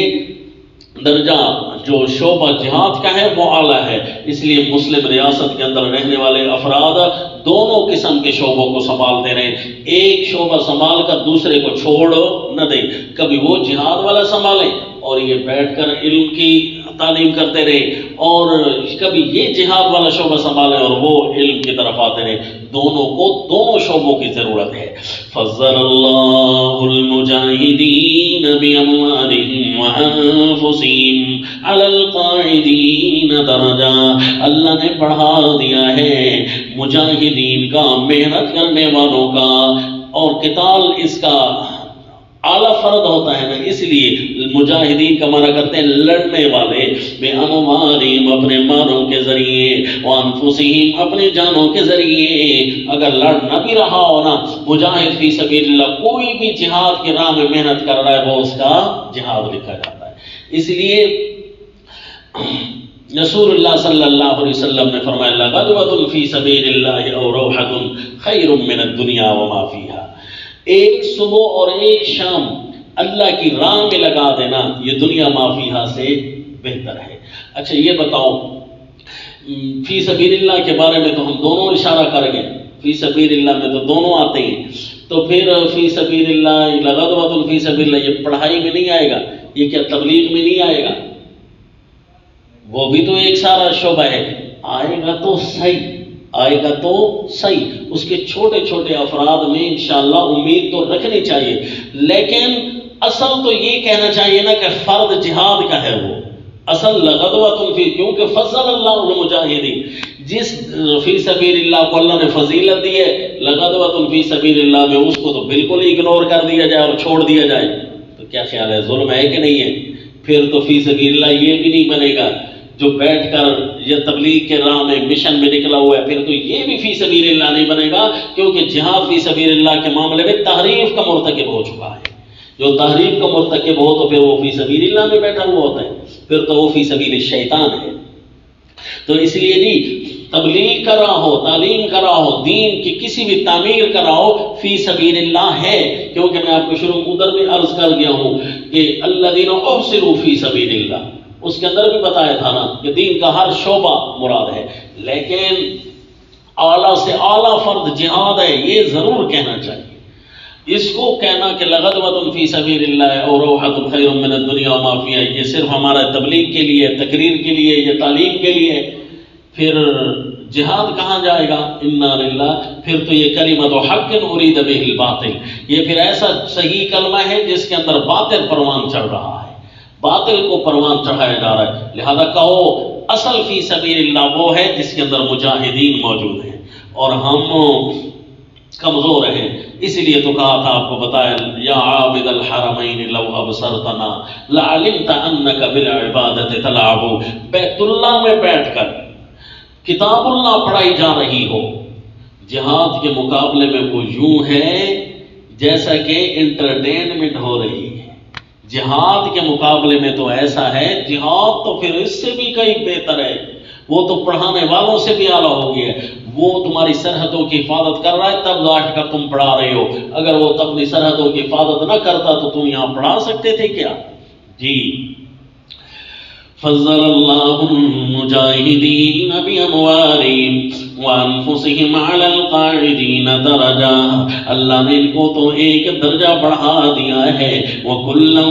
درجہ جو شعبہ جہاد کا ہے وہ اعلیٰ ہے، اس لیے مسلم ریاست کے اندر رہنے والے افراد دونوں قسم کے شعبوں کو سنبھالتے رہیں، ایک شعبہ سنبھال کر دوسرے کو چھوڑ نہ دیں، کبھی وہ جہاد والا سنبھالیں اور یہ بیٹھ کر علم کی تعلیم کرتے رہے، اور کبھی یہ جہاد والا شعبہ سنبھالیں اور وہ علم کی طرف آتے رہے، دونوں کو دونوں شعبوں کی ضرورت ہے۔ فضل اللہ المجاہدین باموالہم وانفسہم علی القاعدین درجہ، اللہ نے بڑھا دیا ہے مجاہدین کا، محنت کرنے والوں کا، اور قتال اس کا اعلیٰ فرد ہوتا ہے نا، اس لیے مجاہدین کا معنی کرتے ہیں لڑنے والے، بے اموالہم اپنے مالوں کے ذریعے، وانفسہم اپنے جانوں کے ذریعے، اگر لڑ نہ بھی رہا ہو نا، مجاہد فی سبیل اللہ کوئی بھی جہاد کی راہ میں محنت کر رہا ہے وہ اس کا جہاد لکھا جاتا ہے۔ اس لیے رسول اللہ صلی اللہ علیہ وسلم نے فرمایا لغدوۃ فی سبیل اللہ او روحۃ خیر من الدنیا وما فیہا، ایک صبح اور ایک شام اللہ کی راہ میں لگا دینا یہ دنیا ما فیہا سے بہتر ہے۔ اچھا یہ بتاؤ، فی سبیل اللہ کے بارے میں تو ہم دونوں اشارہ کر گئے، فی سبیل اللہ میں تو دونوں آتے ہیں، تو پھر فی سبیل اللہ، لغدوۃ فی سبیل اللہ، یہ پڑھائی میں نہیں آئے گا، یہ کیا تبلیغ میں نہیں آئے گا؟ وہ بھی تو ایک سارا شعبہ ہے، آئے گا تو صحیح، آئے گا تو صحیح، اس کے چھوٹے چھوٹے افراد میں انشاءاللہ امید تو رکھنی چاہیے، لیکن اصل تو یہ کہنا چاہیے نا کہ فرد جہاد کا ہے، وہ اصل لغدوۃ فی، کیونکہ فضل اللہ المجاہدین، جس فی سبیل اللہ کو اللہ نے فضیلت دی ہے، لغدوۃ فی سبیل اللہ میں اس کو تو بالکل اگنور کر دیا جائے اور چھوڑ دیا جائے تو کیا خیال ہے، ظلم ہے کہ نہیں ہے؟ پھر تو فی سبیل اللہ یہ بھی نہیں بنے گا جو بیٹھ کر یہ تبلیغ کے راہ میں مشن میں نکلا ہوا ہے، پھر تو یہ بھی فی سبیل اللہ نہیں بنے گا، کیونکہ جہاد فی سبیل اللہ کے معاملے میں تحریف کا مرتکب ہو چکا ہے، جو تحریف کا مرتکب ہو تو پھر وہ فی سبیل اللہ میں بیٹھا ہوا ہوتا ہے، پھر تو وہ فی سبیل الشیطان ہے۔ تو اس لیے جی تبلیغ کر رہا ہو، تعلیم کر رہا ہو، دین کی کسی بھی تعمیر کر رہا ہو، فی سبیل اللہ ہے، کیونکہ میں آپ کو شروع ادھر بھی عرض کر گیا ہوں کہ الذین احصروا فی سبیل اللہ، اس کے اندر بھی بتایا تھا نا کہ دین کا ہر شعبہ مراد ہے، لیکن اعلیٰ سے اعلیٰ فرد جہاد ہے، یہ ضرور کہنا چاہیے۔ اس کو کہنا کہ لغدوۃ فی سبیل اللہ اور روحۃ خیر من الدنیا وما فیہا، یہ صرف ہمارا تبلیغ کے لیے، تقریر کے لیے یا تعلیم کے لیے، پھر جہاد کہاں جائے گا؟ انا للہ، پھر تو یہ کلمۃ حق ارید بہ الباطل، یہ پھر ایسا صحیح کلمہ ہے جس کے اندر باطل پروان چڑھ رہا ہے، باطل کو پروان چڑھایا جا رہا ہے۔ لہذا کہو اصل فی سبیل اللہ وہ ہے جس کے اندر مجاہدین موجود ہیں، اور ہم کمزور ہیں، اسی لیے تو کہا تھا، آپ کو بتایا، یا عابد الحرمین لو ابصرتنا لعلمت انک بالعبادت تلعب، بیت اللہ میں بیٹھ کر کتاب اللہ پڑھائی جا رہی ہو، جہاد کے مقابلے میں وہ یوں ہے جیسا کہ انٹرٹینمنٹ ہو رہی ہے، جہاد کے مقابلے میں تو ایسا ہے، جہاد تو پھر اس سے بھی کئی بہتر ہے، وہ تو پڑھانے والوں سے بھی اعلیٰ ہو گیا ہے، وہ تمہاری سرحدوں کی حفاظت کر رہا ہے تب ظاہر کر تم پڑھا رہے ہو، اگر وہ اپنی سرحدوں کی حفاظت نہ کرتا تو تم یہاں پڑھا سکتے تھے کیا؟ جی، فضل اللہ المجاہدین باموالہم وانفسہم علی القاعدین درجہ، اللہ نے ان کو تو ایک درجہ بڑھا دیا ہے، وکلا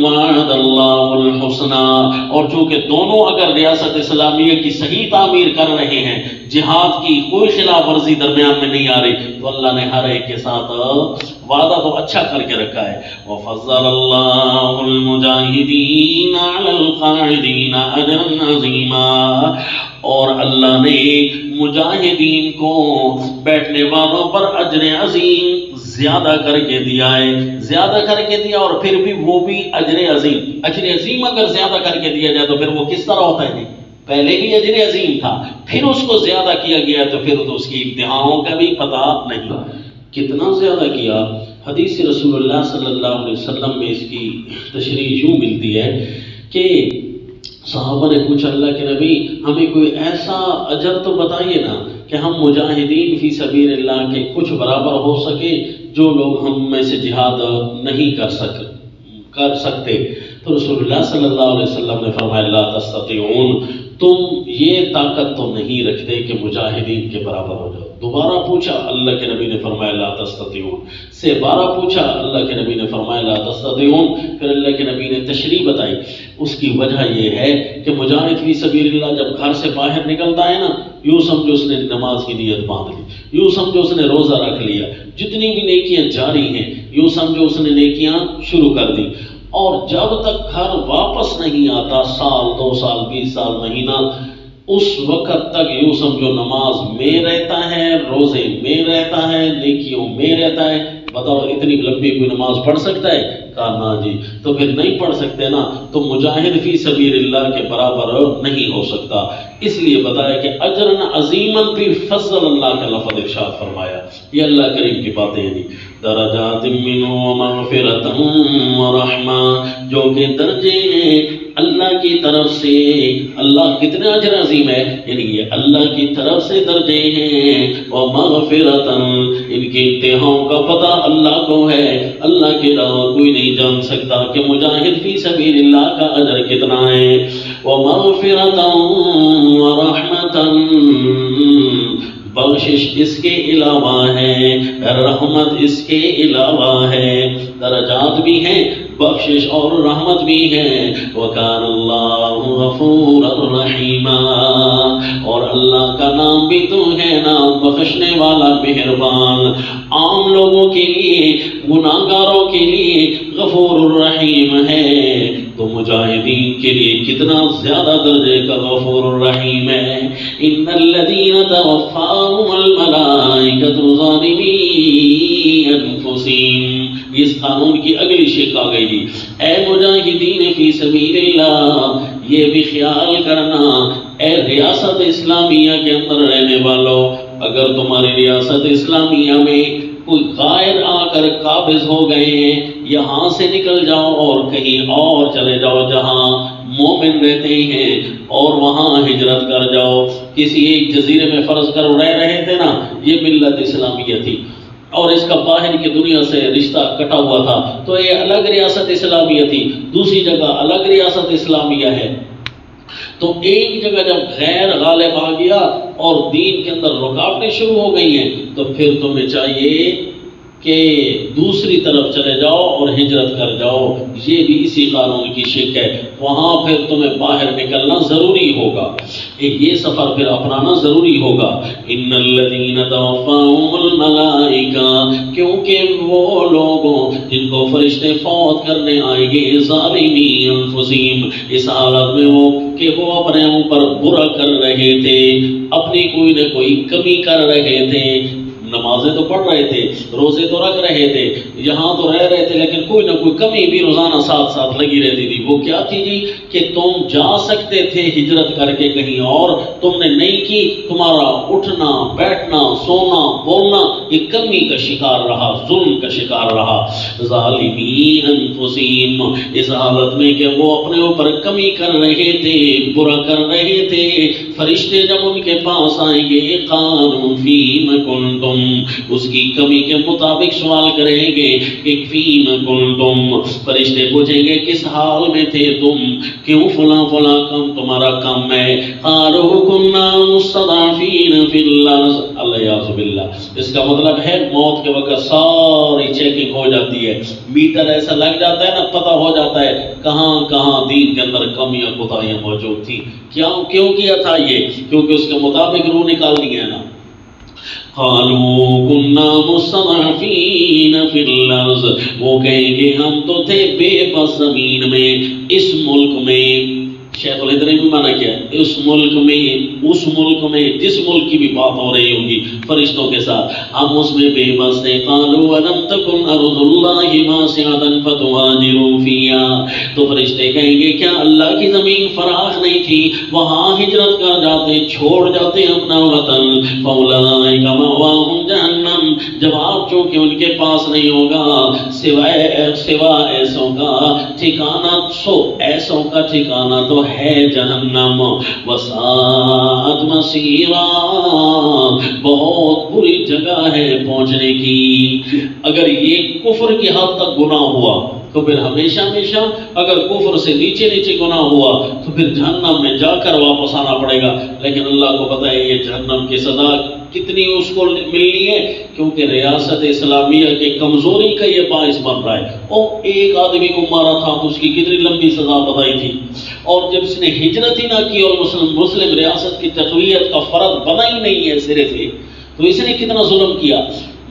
وعد اللہ الحسنى، اور چونکہ دونوں اگر ریاست اسلامیہ کی صحیح تعمیر کر رہے ہیں، جہاد کی کوئی خلاف ورزی درمیان میں نہیں آ رہی، تو اللہ نے ہر ایک کے ساتھ وعدہ تو اچھا کر کے رکھا ہے۔ وَفَضَّلَ اللَّهُ الْمُجَاهِدِينَ عَلَى الْقَاعِدِينَ أَجْرًا عَظِيمًا، اور اللہ نے مجاہدین کو بیٹھنے والوں پر اجر عظیم زیادہ کر کے دیا ہے، زیادہ کر کے دیا، اور پھر بھی وہ بھی اجر عظیم، اجر عظیم اگر زیادہ کر کے دیا جائے تو پھر وہ کس طرح ہوتا ہے؟ پہلے بھی اجر عظیم تھا، پھر اس کو زیادہ کیا گیا تو پھر تو اس کی امتحانوں کا بھی پتہ نہیں کتنا زیادہ کیا۔ حدیث رسول اللہ صلی اللہ علیہ وسلم میں اس کی تشریح یوں ملتی ہے کہ صحابہ نے پوچھا، اللہ کے نبی ہمیں کوئی ایسا اجر تو بتائیے نا کہ ہم مجاہدین فی سبیل اللہ کے کچھ برابر ہو سکے جو لوگ ہم میں سے جہاد نہیں کر سکتے۔ تو رسول اللہ صلی اللہ علیہ وسلم نے فرمایا، لا تستطيعون، تم یہ طاقت تو نہیں رکھتے کہ مجاہدین کے برابر ہو جاؤ۔ دوبارہ پوچھا، اللہ کے نبی نے فرمایا لا تستطيعون، سے بارہ پوچھا، اللہ کے نبی نے فرمایا لا تستطيعون، پھر اللہ کے نبی نے تشریح بتائی۔ اس کی وجہ یہ ہے کہ مجاہد فی سبیل اللہ جب گھر سے باہر نکلتا ہے نا، یوں سمجھو اس نے نماز کی نیت باندھ لی، یوں سمجھو اس نے روزہ رکھ لیا، جتنی بھی نیکیاں جاری ہیں یوں سمجھو اس نے نیکیاں شروع کر دی، اور جب تک گھر واپس نہیں آتا، سال 2 سال 20 سال مہینہ، اس وقت تک یوں سمجھو نماز میں رہتا ہے، روزے میں رہتا ہے، نیکیوں میں رہتا ہے۔ بتاؤ اتنی لمبی کوئی نماز پڑھ سکتا ہے؟ کہا نا جی، تو پھر نہیں پڑھ سکتے نا، تو مجاہد فی سبیل اللہ کے برابر نہیں ہو سکتا۔ اس لیے بتایا کہ اجرن عظیماً بھی فضل اللہ کا لفظ ارشاد فرمایا، یہ اللہ کریم کی باتیں ہیں، درجات منہ ومغفرۃ ورحمہ، جو کہ درجے ہیں اللہ کی طرف سے، اللہ کتنا اجر عظیم ہے، یعنی یہ اللہ کی طرف سے درجے ہیں، ومغفرۃ، ان کے انتہاؤں کا پتہ اللہ کو ہے، اللہ کے علاوہ کوئی نہیں جان سکتا کہ مجاہد فی سبیل اللہ کا اجر کتنا ہے، ومغفرۃ ورحمۃ، بخشش اس کے علاوہ ہے، رحمت اس کے علاوہ ہے، درجات بھی ہیں، بخشش اور رحمت بھی ہے، وَكَانَ اللَّهُ غَفُورًا رَحِيمًا، اور اللہ کا نام بھی تو ہے نام بخشنے والا مہربان، عام لوگوں کے لیے، گناہگاروں کے لیے غفور الرحیم ہے، تو مجاہدین کے لیے کتنا زیادہ درجے کا غفور الرحیم ہے۔ ان الذین توفاہم الملائکۃ ظالمی انفسہم، اس قانون کی اگلی شق آ گئی، اے مجاہدین فی سبیل اللہ، یہ بھی خیال کرنا، اے ریاست اسلامیہ کے اندر رہنے والوں، اگر تمہاری ریاست اسلامیہ میں کوئی غائر آ کر قابض ہو گئے ہیں، یہاں سے نکل جاؤ اور کہیں اور چلے جاؤ جہاں مومن رہتے ہیں، اور وہاں ہجرت کر جاؤ۔ کسی ایک جزیرے میں فرض کر رہ رہے تھے نا، یہ ملت اسلامیہ تھی، اور اس کا باہر کی دنیا سے رشتہ کٹا ہوا تھا، تو یہ الگ ریاست اسلامیہ تھی، دوسری جگہ الگ ریاست اسلامیہ ہے۔ تو ایک جگہ جب غیر غالب آ گیا اور دین کے اندر رکاوٹیں شروع ہو گئی ہیں، تو پھر تمہیں چاہیے کہ دوسری طرف چلے جاؤ اور ہجرت کر جاؤ۔ یہ بھی اسی قانون کی شک ہے، وہاں پھر تمہیں باہر نکلنا ضروری ہوگا، یہ سفر پھر اپنانا ضروری ہوگا۔ ان الذین توفاہم الملائکہ، کیونکہ وہ لوگوں جن کو فرشتے فوت کرنے آئیں گے، ظالمی انفسہم، اس حالت میں وہ کہ وہ اپنے اوپر برا کر رہے تھے، اپنی کوئی نہ کوئی کمی کر رہے تھے، نمازیں تو پڑھ رہے تھے، روزے تو رکھ رہے تھے، یہاں تو رہ رہے تھے، لیکن کوئی نہ کوئی کمی بھی روزانہ ساتھ ساتھ لگی رہتی تھی۔ وہ کیا تھی جی؟ کہ تم جا سکتے تھے ہجرت کر کے کہیں اور، تم نے نہیں کی، تمہارا اٹھنا بیٹھنا سونا بولنا یہ کمی کا شکار رہا، ظلم کا شکار رہا۔ ظالمی انفسہم، اس حالت میں کہ وہ اپنے اوپر کمی کر رہے تھے، برا کر رہے تھے۔ فرشتے جب ان کے پاس آئیں گے، قالوا فیم کنتم، اس کی کمی کے مطابق سوال کریں گے کہ فیم کنتم، فرشتے پوچھیں گے کس حال میں تھے تم، کیوں فلاں فلاں کام تمہارا کام ہے؟ قالوا کنا مستضعفین فی الارض، اللہ یعوذ باللہ، اس کا مطلب ہے موت کے وقت ساری چیکنگ ہو جاتی ہے، میٹر ایسا لگ جاتا ہے نا، پتہ ہو جاتا ہے کہاں کہاں دین کے اندر کمیاں کوتاہیاں موجود تھی۔ کیوں کیا تھا یہ؟ کیونکہ اس کے مطابق روح نکالنی ہے نا۔ قالوا کنا مستضعفین فی الارض، وہ کہیں گے ہم تو تھے بے بس زمین میں، اس ملک میں۔ شیخ الہند نے بھی مانا کیا ہے، اس ملک میں جس ملک کی بھی بات ہو رہی ہوگی فرشتوں کے ساتھ، ہم اس میں بے بس تھے۔ قالوا الم تکن ارض اللہ واسعۃ فتہاجروا فیہا، تو فرشتے کہیں گے کیا اللہ کی زمین فراخ نہیں تھی، وہاں ہجرت کر جاتے، چھوڑ جاتے اپنا وطن۔ فاولئک مأواہم جہنم، جواب چونکہ ان کے پاس نہیں ہوگا سوا ایسوں کا ٹھکانہ، ایسوں کا ٹھکانہ تو ہے جہنم۔ وساءت مصیرا، بہت بری جگہ ہے پہنچنے کی۔ اگر یہ کفر کی حد تک گناہ ہوا تو پھر ہمیشہ ہمیشہ، اگر کفر سے نیچے نیچے گناہ ہوا تو پھر جہنم میں جا کر واپس آنا پڑے گا۔ لیکن اللہ کو پتہ ہے یہ جہنم کی سزا کتنی اس کو ملنی ہے، کیونکہ ریاست اسلامیہ کے کمزوری کا یہ باعث بن رہا ہے۔ اور ایک آدمی کو مارا تھا تو اس کی کتنی لمبی سزا بتائی تھی، اور جب اس نے ہجرت ہی نہ کی اور مسلم ریاست کی تقویت کا فرد بنا ہی نہیں ہے سرے سے، تو اس نے کتنا ظلم کیا۔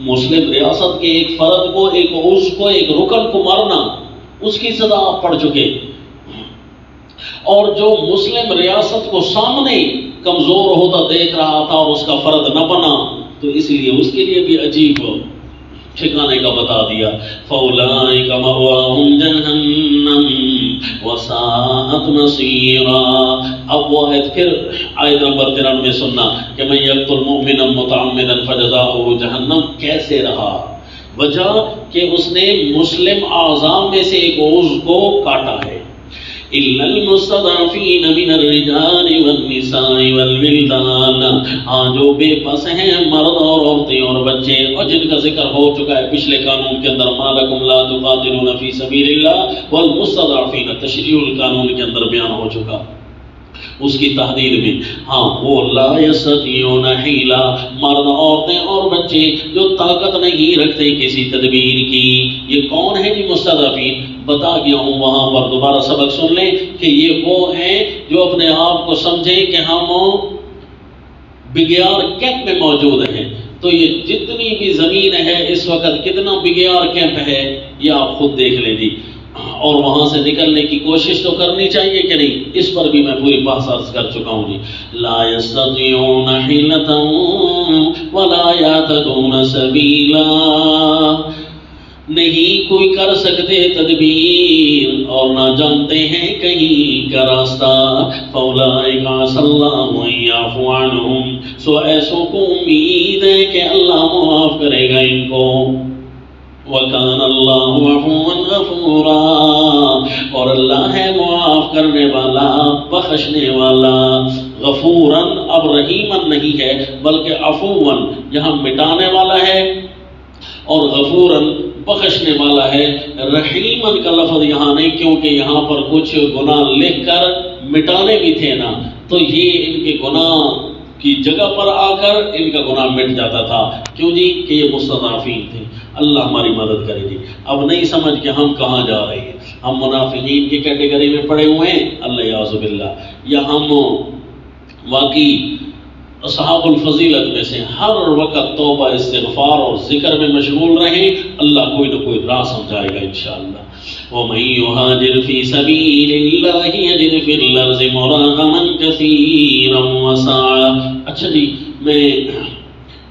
مسلم ریاست کے ایک فرد کو، ایک رکن کو مارنا، اس کی سزا آپ پڑھ چکے، اور جو مسلم ریاست کو سامنے کمزور ہوتا دیکھ رہا تھا اور اس کا فرد نہ بنا، تو اس لیے اس کے لیے بھی عجیب ٹھکانے کا بتا دیا۔ فَأُولَئِكَ مَأْوَاهُمْ جَهَنَّمُ وَسَاءَتْ مَصِيرًا۔ اب وہ آیت پھر آیت نمبر 93 سننا کہ مَن يَقْتُلْ مُؤْمِنًا مُتَعَمِّدًا فَجَزَاؤُهُ جَهَنَّمُ، کیسے رہا؟ وجہ کہ اس نے مسلم اعضاء میں سے ایک عضو کو کاٹا ہے۔ إِلَّا الْمُسْتَضْعَفِينَ مِنَ الرِّجَالِ وَالنِّسَاءِ وَالْوِلْدَانِ، ہاں جو بے بس ہیں مرد اور عورتیں اور بچے، اور جن کا ذکر ہو چکا ہے پچھلے قانون کے اندر، مَا لَكُمْ لَا تُقَاتِلُونَ فِي سَبِيلِ اللَّهِ وَالْمُسْتَضْعَفِينَ، تشریح القانون کے اندر بیان ہو چکا اس کی تحدید میں۔ ہاں وہ لا یستطیعون حیلا، مرد عورتیں اور بچے جو طاقت نہیں رکھتے کسی تدبیر کی۔ یہ کون ہے جی مستضعفین؟ بتا گیا ہوں وہاں پر، دوبارہ سبق سن لیں کہ یہ وہ ہیں جو اپنے آپ کو سمجھیں کہ ہم بگیار کیمپ میں موجود ہیں۔ تو یہ جتنی بھی زمین ہے اس وقت کتنا بگیار کیمپ ہے یہ آپ خود دیکھ لیں جی، اور وہاں سے نکلنے کی کوشش تو کرنی چاہیے کہ نہیں، اس پر بھی میں پوری بحث عرض کر چکا ہوں جی۔ لا یستطیعون حیلۃ ولا یہتدون سبیلا، نہیں کوئی کر سکتے تدبیر اور نہ جانتے ہیں کہیں کا راستہ۔ فَأُولَئِكَ عَسَى اللَّهُ أَن يَعْفُوَ عَنْهُمْ، سو ایسوں کو امید ہے کہ اللہ معاف کرے گا ان کو۔ وَكَانَ اللَّهُ عَفُوًّا غَفُورًا، اور اللہ ہے معاف کرنے والا بخشنے والا۔ غفوراً اب رحیماً نہیں ہے بلکہ عفواً، یہاں مٹانے والا ہے اور غفوراً بخشنے والا ہے. رحیمن کا لفظ یہاں نہیں، کیونکہ یہاں پر کچھ گناہ لکھ کر مٹانے بھی تھے نا، تو یہ ان کے گناہ کی جگہ پر آ کر ان کا گناہ مٹ جاتا تھا. کیوں جی؟ کہ یہ مستضعفین تھے. اللہ ہماری مدد کرے جی. اب نہیں سمجھ کہ ہم کہاں جا رہے ہیں، ہم منافقین کی کیٹیگری میں پڑے ہوئے ہیں اللہ یعوذ باللہ، یا ہم واقعی اصحاب الفضیلت میں سے ہر وقت توبہ استغفار اور ذکر میں مشغول رہیں. اللہ کوئی نہ کوئی راہ سمجھائے گا انشاءاللہ. وَمَن يُهَاجِرْ فِي سَبِيلِ اللَّهِ يَجِدْ فِي الْأَرْضِ مُرَاغَمًا كَثِيرًا وَسَعًا. اچھا جی، میں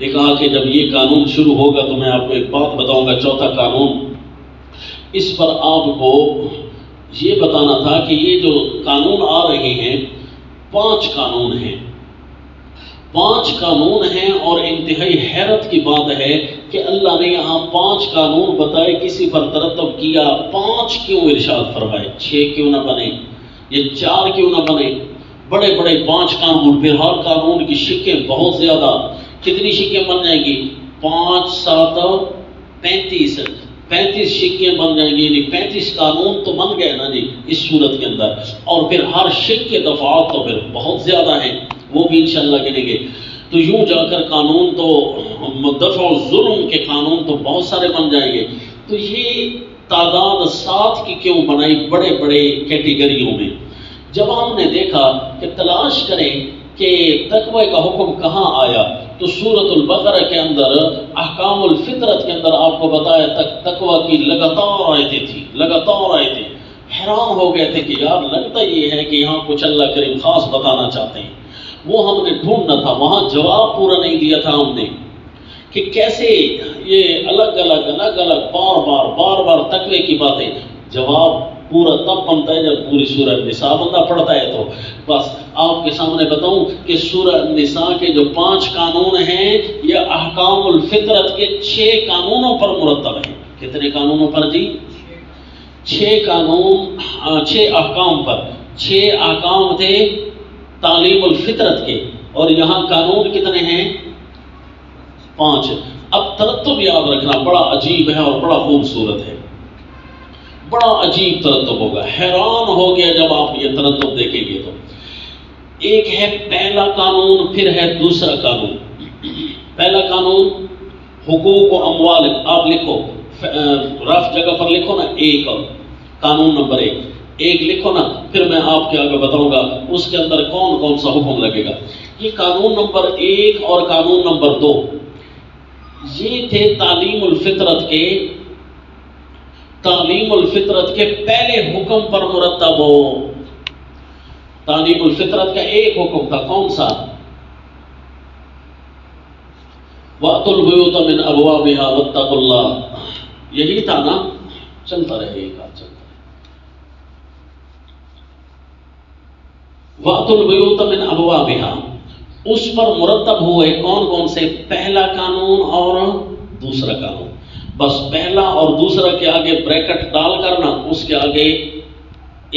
نے کہا کہ جب یہ قانون شروع ہوگا تو میں آپ کو ایک بات بتاؤں گا. چوتھا قانون، اس پر آپ کو یہ بتانا تھا کہ یہ جو قانون آ رہے ہیں 5 قانون ہیں. 5 قانون ہیں، اور انتہائی حیرت کی بات ہے کہ اللہ نے یہاں 5 قانون بتائے، کسی پر ترتب کیا. 5 کیوں ارشاد فرمائے؟ 6 کیوں نہ بنے؟ یہ 4 کیوں نہ بنے؟ بڑے بڑے 5 قانون. پھر ہر قانون کی شکیں بہت زیادہ. کتنی شکیں بن جائیں گی؟ 5 7 35 شکیں بن جائیں گی. یعنی 35 قانون تو بن گئے نا جی اس صورت کے اندر. اور پھر ہر شک کے دفعات تو پھر بہت زیادہ ہیں، وہ بھی انشاءاللہ گنیں گے. تو یوں جا کر قانون تو دفع ظلم کے قانون تو بہت سارے بن جائیں گے. تو یہ تعداد 7 کی کیوں بنائی بڑے بڑے کیٹیگریوں میں؟ جب ہم نے دیکھا کہ تلاش کریں کہ تقوی کا حکم کہاں آیا، تو سورۃ البقرہ کے اندر احکام الفطرت کے اندر آپ کو بتایا تقوی کی لگاتار آیتیں تھیں، لگاتار آیتیں. حیران ہو گئے تھے کہ یار لگتا یہ ہے کہ یہاں کچھ اللہ کریم خاص بتانا چاہتے ہیں. وہ ہم نے ڈھونڈنا تھا، وہاں جواب پورا نہیں دیا تھا ہم نے کہ کیسے یہ الگ الگ بار بار تقوی کی باتیں. جواب پورا تب بنتا ہے جب پوری سورہ نساء بندہ پڑھتا ہے. تو بس آپ کے سامنے بتاؤں کہ سورہ نساء کے جو 5 قانون ہیں یہ احکام الفطرت کے 6 قانونوں پر مرتب ہیں. کتنے قانونوں پر جی؟ 6 قانون، 6 احکام پر. 6 احکام تھے تعلیم الفطرت کے، اور یہاں قانون کتنے ہیں؟ 5. اب ترتب یاد رکھنا بڑا عجیب ہے اور بڑا خوبصورت ہے. بڑا عجیب ترتب ہوگا، حیران ہو گیا جب آپ یہ ترتب دیکھیں گے. تو ایک ہے پہلا قانون، پھر ہے دوسرا قانون. پہلا قانون حقوق و اموال. آپ لکھو، رف جگہ پر لکھو نا، ایک قانون نمبر 1 لکھو نا، پھر میں آپ کے آگے بتاؤں گا اس کے اندر کون کون سا حکم لگے گا. یہ قانون نمبر 1 اور قانون نمبر 2 یہ تھے تعلیم الفطرت کے پہلے حکم پر مرتب ہو. تعلیم الفطرت کا ایک حکم تھا، کون سا؟ وَأْتُوا الْبُيُوتَ مِنْ أَبْوَابِهَا وَاتَّقُوا اللَّهَ. یہی تھا نا؟ چلتا رہے گا، چلتا رہے. وَأْتُوا الْبُيُوتَ مِنْ أَبْوَابِهَا اس پر مرتب ہوئے کون کون سے؟ پہلا قانون اور دوسرا قانون. بس پہلا اور دوسرا کے آگے بریکٹ ڈال کرنا، اس کے آگے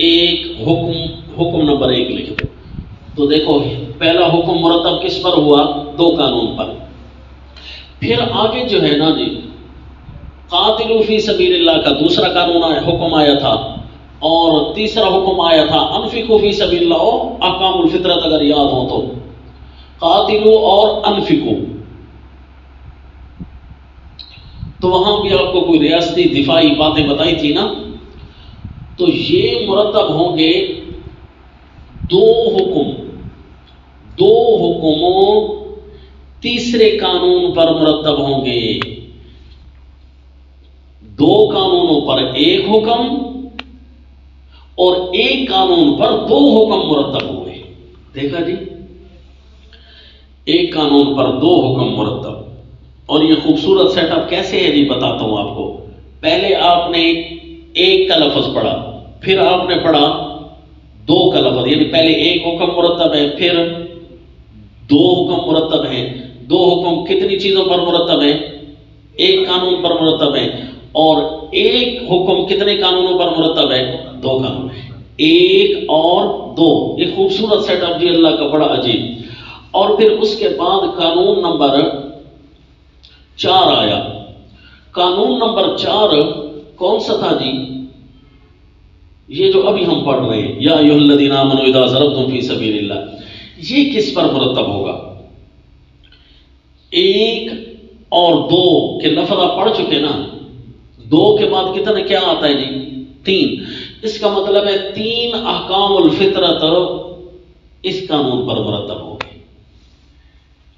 ایک حکم نمبر 1 لکھ دو. تو دیکھو پہلا حکم مرتب کس پر ہوا؟ 2 قانون پر. پھر آگے جو ہے نا جی قاتلوا فی سبیل اللہ کا دوسرا قانون حکم آیا تھا، اور تیسرا حکم آیا تھا انفقوا فی سبیل اللہ. احکام الفطرت اگر یاد ہو تو قاتلوا اور انفقوا. تو وہاں بھی آپ کو کوئی ریاستی دفاعی باتیں بتائی تھی نا. تو یہ مرتب ہوں گے 2 حکموں تیسرے قانون پر مرتب ہوں گے. 2 قانونوں پر 1 حکم اور 1 قانون پر 2 حکم مرتب ہوئے. دیکھا جی، 1 قانون پر 2 حکم مرتب. اور یہ خوبصورت سیٹ اپ کیسے ہے جی بتاتا ہوں آپ کو. پہلے آپ نے 1 کا لفظ پڑھا، پھر آپ نے پڑھا 2 کا لفظ. یعنی پہلے 1 حکم مرتب ہے، پھر 2 حکم مرتب ہیں. 2 حکم کتنی چیزوں پر مرتب ہیں؟ 1 قانون پر مرتب ہے. اور 1 حکم کتنے قانونوں پر مرتب ہے؟ 2 قانون. 1 اور 2. یہ خوبصورت سیٹ اپ جی اللہ کا بڑا عجیب. اور پھر اس کے بعد قانون نمبر 4 آیا. قانون نمبر 4 کون سا تھا جی؟ یہ جو ابھی ہم پڑھ رہے ہیں، یا ایھا الذین آمنوا اذا ضربتم فی سبیل اللہ، یہ کس پر مرتب ہوگا؟ 1 اور 2 کے لفظ آپ پڑھ چکے نا، 2 کے بعد کتنا کیا آتا ہے جی؟ 3۔ اس کا مطلب ہے 3 احکام الفطرت اس قانون پر مرتب ہو گئے،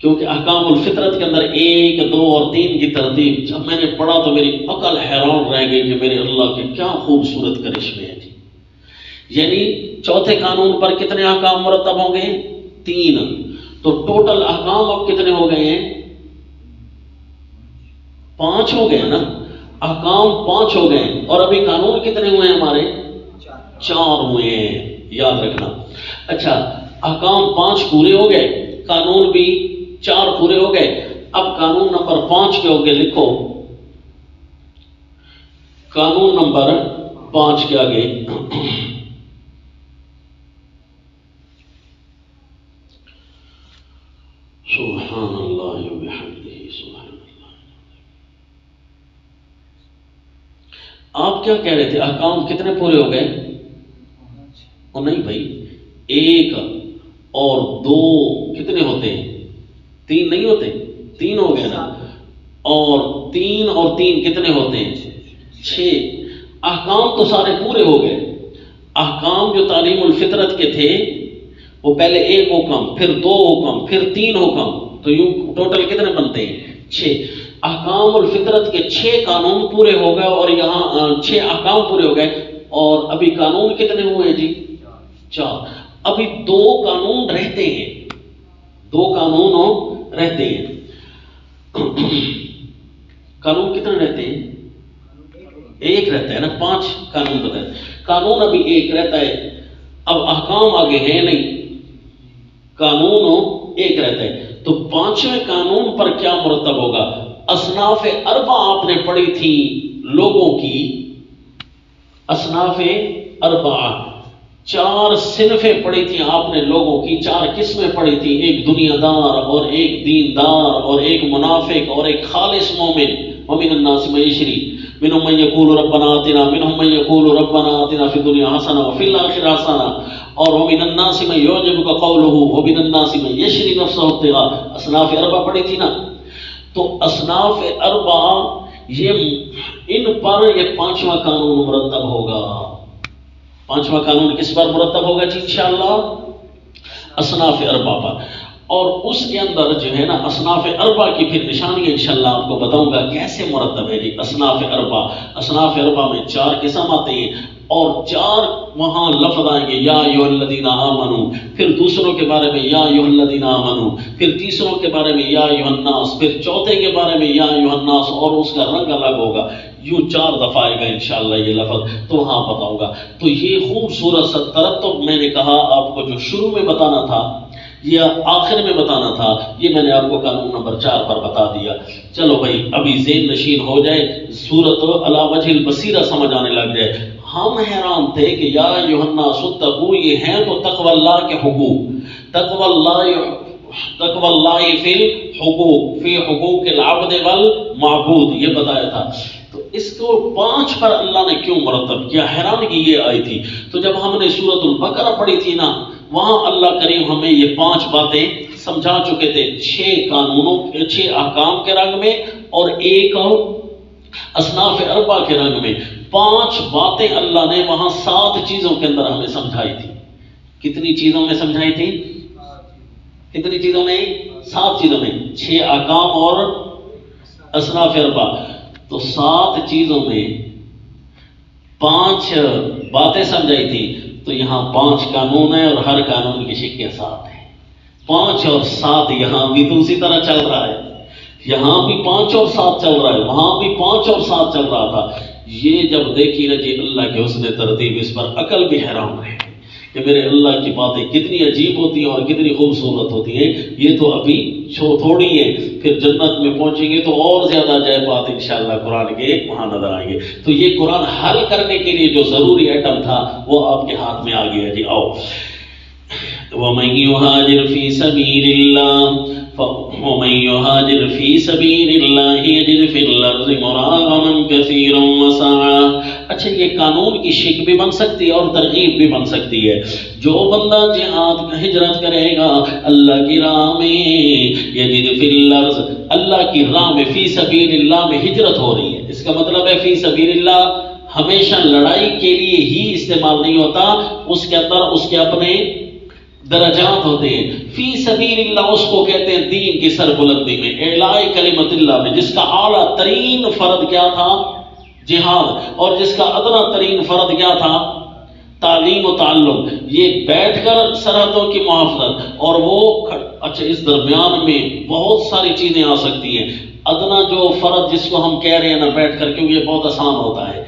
کیونکہ احکام الفطرت کے اندر 1، 2 اور 3 کی ترتیب جب میں نے پڑھا تو میری عقل حیران رہ گئی کہ میرے اللہ کے کیا خوبصورت کرشمے ہیں جی۔ یعنی چوتھے قانون پر کتنے احکام مرتب ہو گئے؟ 3۔ تو ٹوٹل احکام اب کتنے ہو گئے ہیں؟ 5 ہو گئے نا، احکام 5 ہو گئے، اور ابھی قانون کتنے ہوئے ہیں ہمارے؟ 4 ہوئے ہیں، یاد رکھنا۔ اچھا، احکام 5 پورے ہو گئے، قانون بھی 4 پورے ہو گئے۔ اب قانون نمبر 5 کے ہوگے، لکھو قانون نمبر 5 کے آگے سبحان اللہ وبحمدہ سبحان اللہ۔ آپ کیا کہہ رہے تھے؟ احکام کتنے پورے ہو گئے؟ نہیں بھائی، 1 اور 2 کتنے ہوتے ہیں؟ 3 نہیں ہوتے؟ 3 ہو گئے نا، اور 3 اور 3 کتنے ہوتے ہیں؟ 6۔ احکام تو سارے پورے ہو گئے۔ احکام جو تعلیم الفطرت کے تھے وہ پہلے 1 حکم، پھر 2 حکم، پھر 3 حکم، تو یوں ٹوٹل کتنے بنتے ہیں؟ 6۔ احکام الفطرت کے 6 قانون پورے ہو گئے، اور یہاں 6 احکام پورے ہو گئے، اور ابھی قانون کتنے ہوئے جی؟ 4۔ ابھی 2 قانون رہتے ہیں، 2 قانون رہتے ہیں۔ قانون کتنے رہتے ہیں؟ 1 رہتا ہے نا، 5 قانون بتائیں، قانون ابھی 1 رہتا ہے۔ اب احکام آگے ہیں نہیں، قانون 1 رہتا ہے، تو 5ویں قانون پر کیا مرتب ہوگا؟ اصناف 4 آپ نے پڑھی تھی لوگوں کی، اصناف 4 4 صنفیں پڑھی تھی آپ نے لوگوں کی، 4 قسمیں پڑھی تھی، ایک دنیا دار اور ایک دیندار اور ایک منافق اور ایک خالص مومن۔ ومن الناس من یشری منهم من یقول ربنا آتنا منهم من یقول ربنا آتنا فی الدنیا حسنہ وفی الآخرہ حسنہ، اور ومن الناس من یعجبک قولہ ومن الناس من یشری نفسہ ابتغاء۔ اصناف 4 پڑھی تھی نا، تو اصناف 4 یہ ان پر یہ 5واں قانون مرتب ہوگا۔ 5واں قانون کس پر مرتب ہوگا جی انشاءاللہ؟ اصناف 4 پر۔ اور اس کے اندر جو ہے نا اصناف 4 کی پھر نشانی انشاءاللہ آپ کو بتاؤں گا کیسے مرتب ہے جی اصناف 4۔ اصناف 4 میں 4 قسم آتے ہیں، اور 4 وہاں لفظ آئیں گے، یا ایھا الذین آمنوا، پھر دوسروں کے بارے میں یا ایھا الذین آمنوا، پھر تیسروں کے بارے میں یا ایھا الناس، پھر چوتھے کے بارے میں یا ایھا الناس، اور اس کا رنگ الگ ہوگا، یوں 4 دفعہ آئے گا انشاءاللہ یہ لفظ، تو وہاں بتاؤں گا۔ تو یہ خوبصورت سا ترتب میں نے کہا آپ کو جو شروع میں بتانا تھا یا آخر میں بتانا تھا، یہ میں نے آپ کو قانون نمبر 4 پر بتا دیا۔ چلو بھائی ابھی ذہن نشین ہو جائے، صورت علی وجہ البصیرہ سمجھ آنے لگ جائے۔ ہم حیران تھے کہ یا ایھا الناس اتقوا، یہ ہیں تو تقوی اللہ کے حقوق، تقوی اللہ فی الحقوق، فی حقوق العبد والمعبود، یہ بتایا تھا۔ تو اس کو 5 پر اللہ نے کیوں مرتب کیا؟ حیرانگی یہ آئی تھی۔ تو جب ہم نے سورۃ البقرہ پڑھی تھی نا، وہاں اللہ کریم ہمیں یہ 5 باتیں سمجھا چکے تھے، 6 قانونوں، 6 احکام کے رنگ میں، اور 1 اصناف 4 کے رنگ میں۔ 5 باتیں اللہ نے وہاں 7 چیزوں کے اندر ہمیں سمجھائی تھی۔ کتنی چیزوں میں سمجھائی تھی؟ کتنی چیزوں میں؟ 7 چیزوں میں، 6 احکام اور اصناف 4۔ تو 7 چیزوں میں 5 باتیں سمجھائی تھی، تو یہاں 5 قانون ہیں، اور ہر قانون کی شکیں 7 ہیں۔ 5 اور 7 یہاں بھی تو اسی طرح چل رہا ہے، یہاں بھی 5 اور 7 چل رہا ہے، وہاں بھی 5 اور 7 چل رہا تھا۔ یہ جب دیکھی نا جی اللہ کے حسن ترتیب، اس پر عقل بھی حیران رہے کہ میرے اللہ کی باتیں کتنی عجیب ہوتی ہیں اور کتنی خوبصورت ہوتی ہیں۔ یہ تو ابھی تھوڑی ہیں، پھر جنت میں پہنچیں گے تو اور زیادہ عجائب بات انشاءاللہ قرآن کے وہاں نظر آئیں گے۔ تو یہ قرآن حل کرنے کے لیے جو ضروری ایٹم تھا وہ آپ کے ہاتھ میں آ گیا جی۔ آؤ، وَمَن يُهَاجِرْ فِي سَبِيلِ اللَّهِ وَمَن يُهَاجِرْ فِي سَبِيلِ اللَّهِ يَجِدْ فِي الْأَرْضِ مُرَاغَمًا كَثِيرًا وَسَعًا۔ اچھا، یہ قانون کی شک بھی بن سکتی ہے اور ترغیب بھی بن سکتی ہے۔ جو بندہ جہاد کا ہجرت کرے گا اللہ کی راہ میں، یجد فی الارض، اللہ کی راہ میں، فی سبیل اللہ میں ہجرت ہو رہی ہے، اس کا مطلب ہے فی سبیل اللہ ہمیشہ لڑائی کے لیے ہی استعمال نہیں ہوتا، اس کے اندر اس کے اپنے درجات ہوتے ہیں۔ فی سبیل اللہ اس کو کہتے ہیں دین کی سربلندی میں، اعلاء کلمت اللہ میں، جس کا اعلیٰ ترین فرض کیا تھا؟ جہاد، اور جس کا ادنا ترین فرض کیا تھا؟ تعلیم و تعلم۔ یہ بیٹھ کر سرحدوں کی محافظت، اور وہ اچھا اس درمیان میں بہت ساری چیزیں آ سکتی ہیں۔ ادنا جو فرض جس کو ہم کہہ رہے ہیں نا بیٹھ کر، کیونکہ یہ بہت آسان ہوتا ہے،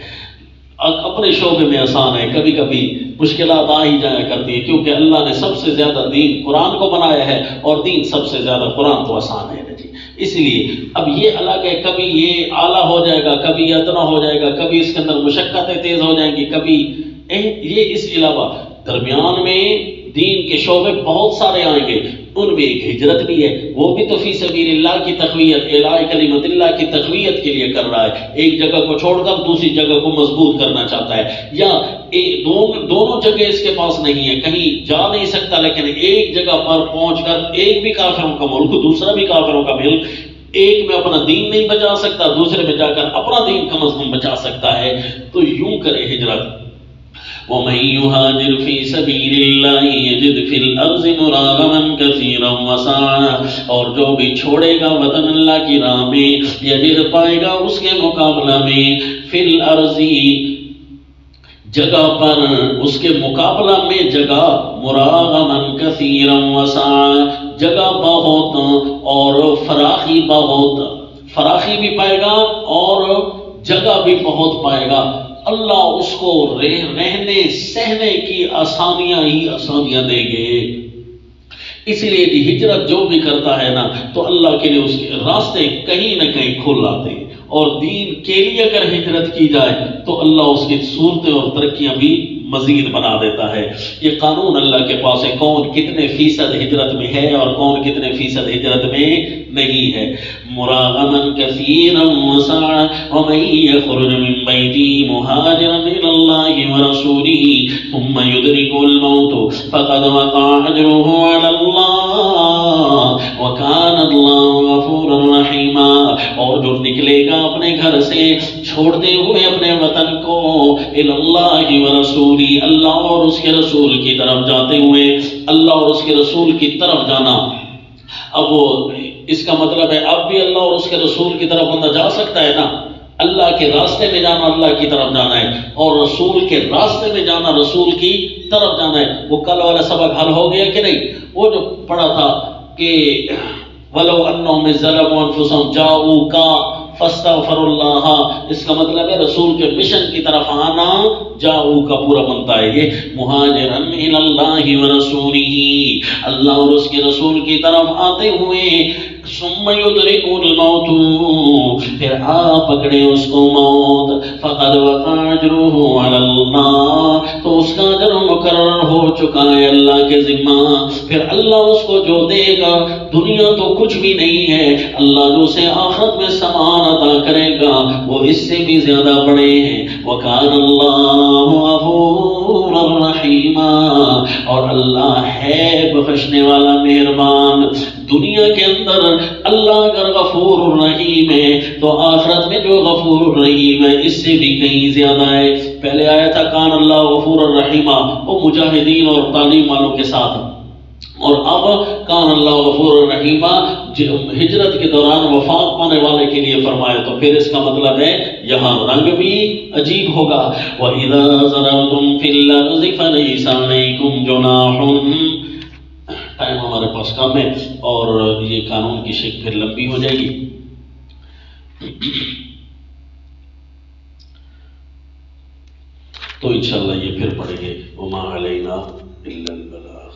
اپنے شعبے میں آسان ہے، کبھی کبھی مشکلات آ ہی جایا کرتی ہے، کیونکہ اللہ نے سب سے زیادہ دین قرآن کو بنایا ہے، اور دین سب سے زیادہ قرآن تو آسان ہے جی۔ اس لیے اب یہ الگ ہے، کبھی یہ اعلیٰ ہو جائے گا، کبھی یہ ادنا ہو جائے گا، کبھی اس کے اندر مشقتیں تیز ہو جائیں گی، کبھی یہ۔ اس کے علاوہ درمیان میں دین کے شعبے بہت سارے آئیں گے، ان میں ایک ہجرت بھی ہے، وہ بھی تو فی سبیل اللہ کی تقویت، اعلاء کلمت اللہ کی تقویت کے لیے کر رہا ہے۔ ایک جگہ کو چھوڑ کر دوسری جگہ کو مضبوط کرنا چاہتا ہے، یا دونوں جگہ اس کے پاس نہیں ہے، کہیں جا نہیں سکتا، لیکن ایک جگہ پر پہنچ کر ایک بھی کافروں کا ملک دوسرا بھی کافروں کا ملک، ایک میں اپنا دین نہیں بچا سکتا، دوسرے میں جا کر اپنا دین کم از کم بچا سکتا ہے، تو یوں کرے ہجرت۔ وَمَن يُهَاجِرْ فِي سَبِيلِ اللَّهِ يَجِدْ فِي الْأَرْضِ مُرَاغَمًا كَثِيرًا وَسَعًا، اور جو بھی چھوڑے گا وطن اللہ کی راہ میں، یجد پائے گا اس کے مقابلہ میں، فِي الْأَرْضِ جگہ پر، اس کے مقابلہ میں جگہ، مُرَاغَمًا كَثِيرًا وَسَعًا جگہ بہت اور فراخی بہت، فراخی بھی پائے گا اور جگہ بھی بہت پائے گا۔ اللہ اس کو رہنے سہنے کی آسانیاں ہی آسانیاں دیں گے۔ اس لیے کہ ہجرت جو بھی کرتا ہے نا، تو اللہ کے لیے اس کے راستے کہیں نہ کہیں کھل آتے ہیں، اور دین کے لیے اگر ہجرت کی جائے تو اللہ اس کی صورتیں اور ترقیاں بھی مزید بنا دیتا ہے۔ یہ قانون اللہ کے پاس ہے، کون کتنے فیصد ہجرت میں ہے اور کون کتنے فیصد ہجرت میں نہیں ہے۔ مراغما کثیرا وسعا ومن یخرج من بیتہ مہاجرا الی اللہ ورسولہ ثم یدرکہ الموت فقد وقع اجرہ علی اللہ وکان اللہ غفورا رحیما، اور جو نکلے گا اپنے گھر سے چھوڑتے ہوئے اپنے وطن کو، الی اللہ ورسولہ، اللہ اور اس کے رسول کی طرف جاتے ہوئے، اللہ اور اس کے رسول کی طرف جانا۔ اب وہ اس کا مطلب ہے اب بھی اللہ اور اس کے رسول کی طرف بندہ جا سکتا ہے نا، اللہ کے راستے میں جانا اللہ کی طرف جانا ہے، اور رسول کے راستے میں جانا رسول کی طرف جانا ہے۔ وہ کل والا سبق حل ہو گیا کہ نہیں؟ وہ جو پڑھا تھا کہ وَلَوْ أَنَّهُمْ ظَلَمُوا أَنفُسَهُمْ جَاءُوكَ فَاسْتَغْفَرُوا اللَّهَ، اس کا مطلب ہے رسول کے مشن کی طرف آنا، جاؤ کا پورا بنتا ہے یہ مہاجرن الی اللہ ورسولہ، اللہ اور اس کے رسول کی طرف آتے ہوئے، ثم یدرکہ الموت، پھر پکڑے اس کو موت، فقد وقع اجرہ علی اللہ، تو اس کا اجر مقرر ہو چکا ہے اللہ کے ذمہ۔ پھر اللہ اس کو جو دے گا، دنیا تو کچھ بھی نہیں ہے، اللہ جو اسے آخرت میں سامان عطا کرے گا وہ اس سے بھی زیادہ بڑے ہیں۔ وَكَانَ اللَّهُ غَفُورًا رَحِيمًا، اور اللہ ہے بخشنے والا مہربان۔ دنیا کے اندر اللہ اگر غفور الرحیم ہے تو آخرت میں جو غفور الرحیم ہے اس سے بھی کہیں زیادہ ہے۔ پہلے آیا تھا کان اللہ غفور الرحیمہ، وہ مجاہدین اور تعلیم والوں کے ساتھ، اور اب کان اللہ غفور الرحیمہ ہجرت کے دوران وفات پانے والے کے لیے فرمایا، تو پھر اس کا مطلب ہے یہاں رنگ بھی عجیب ہوگا۔ وَإِذَا ضَرَبْتُمْ فِي الْأَرْضِ فَلَيْسَ عَلَيْكُمْ جُنَاحٌ، ٹائم ہمارے پاس کم ہے اور یہ قانون کی شک پھر لمبی ہو جائے گی۔ تو انشاءاللہ یہ پھر پڑھیں گے وَمَا عَلَيْنَا إِلَّا الْبَلَاغُ۔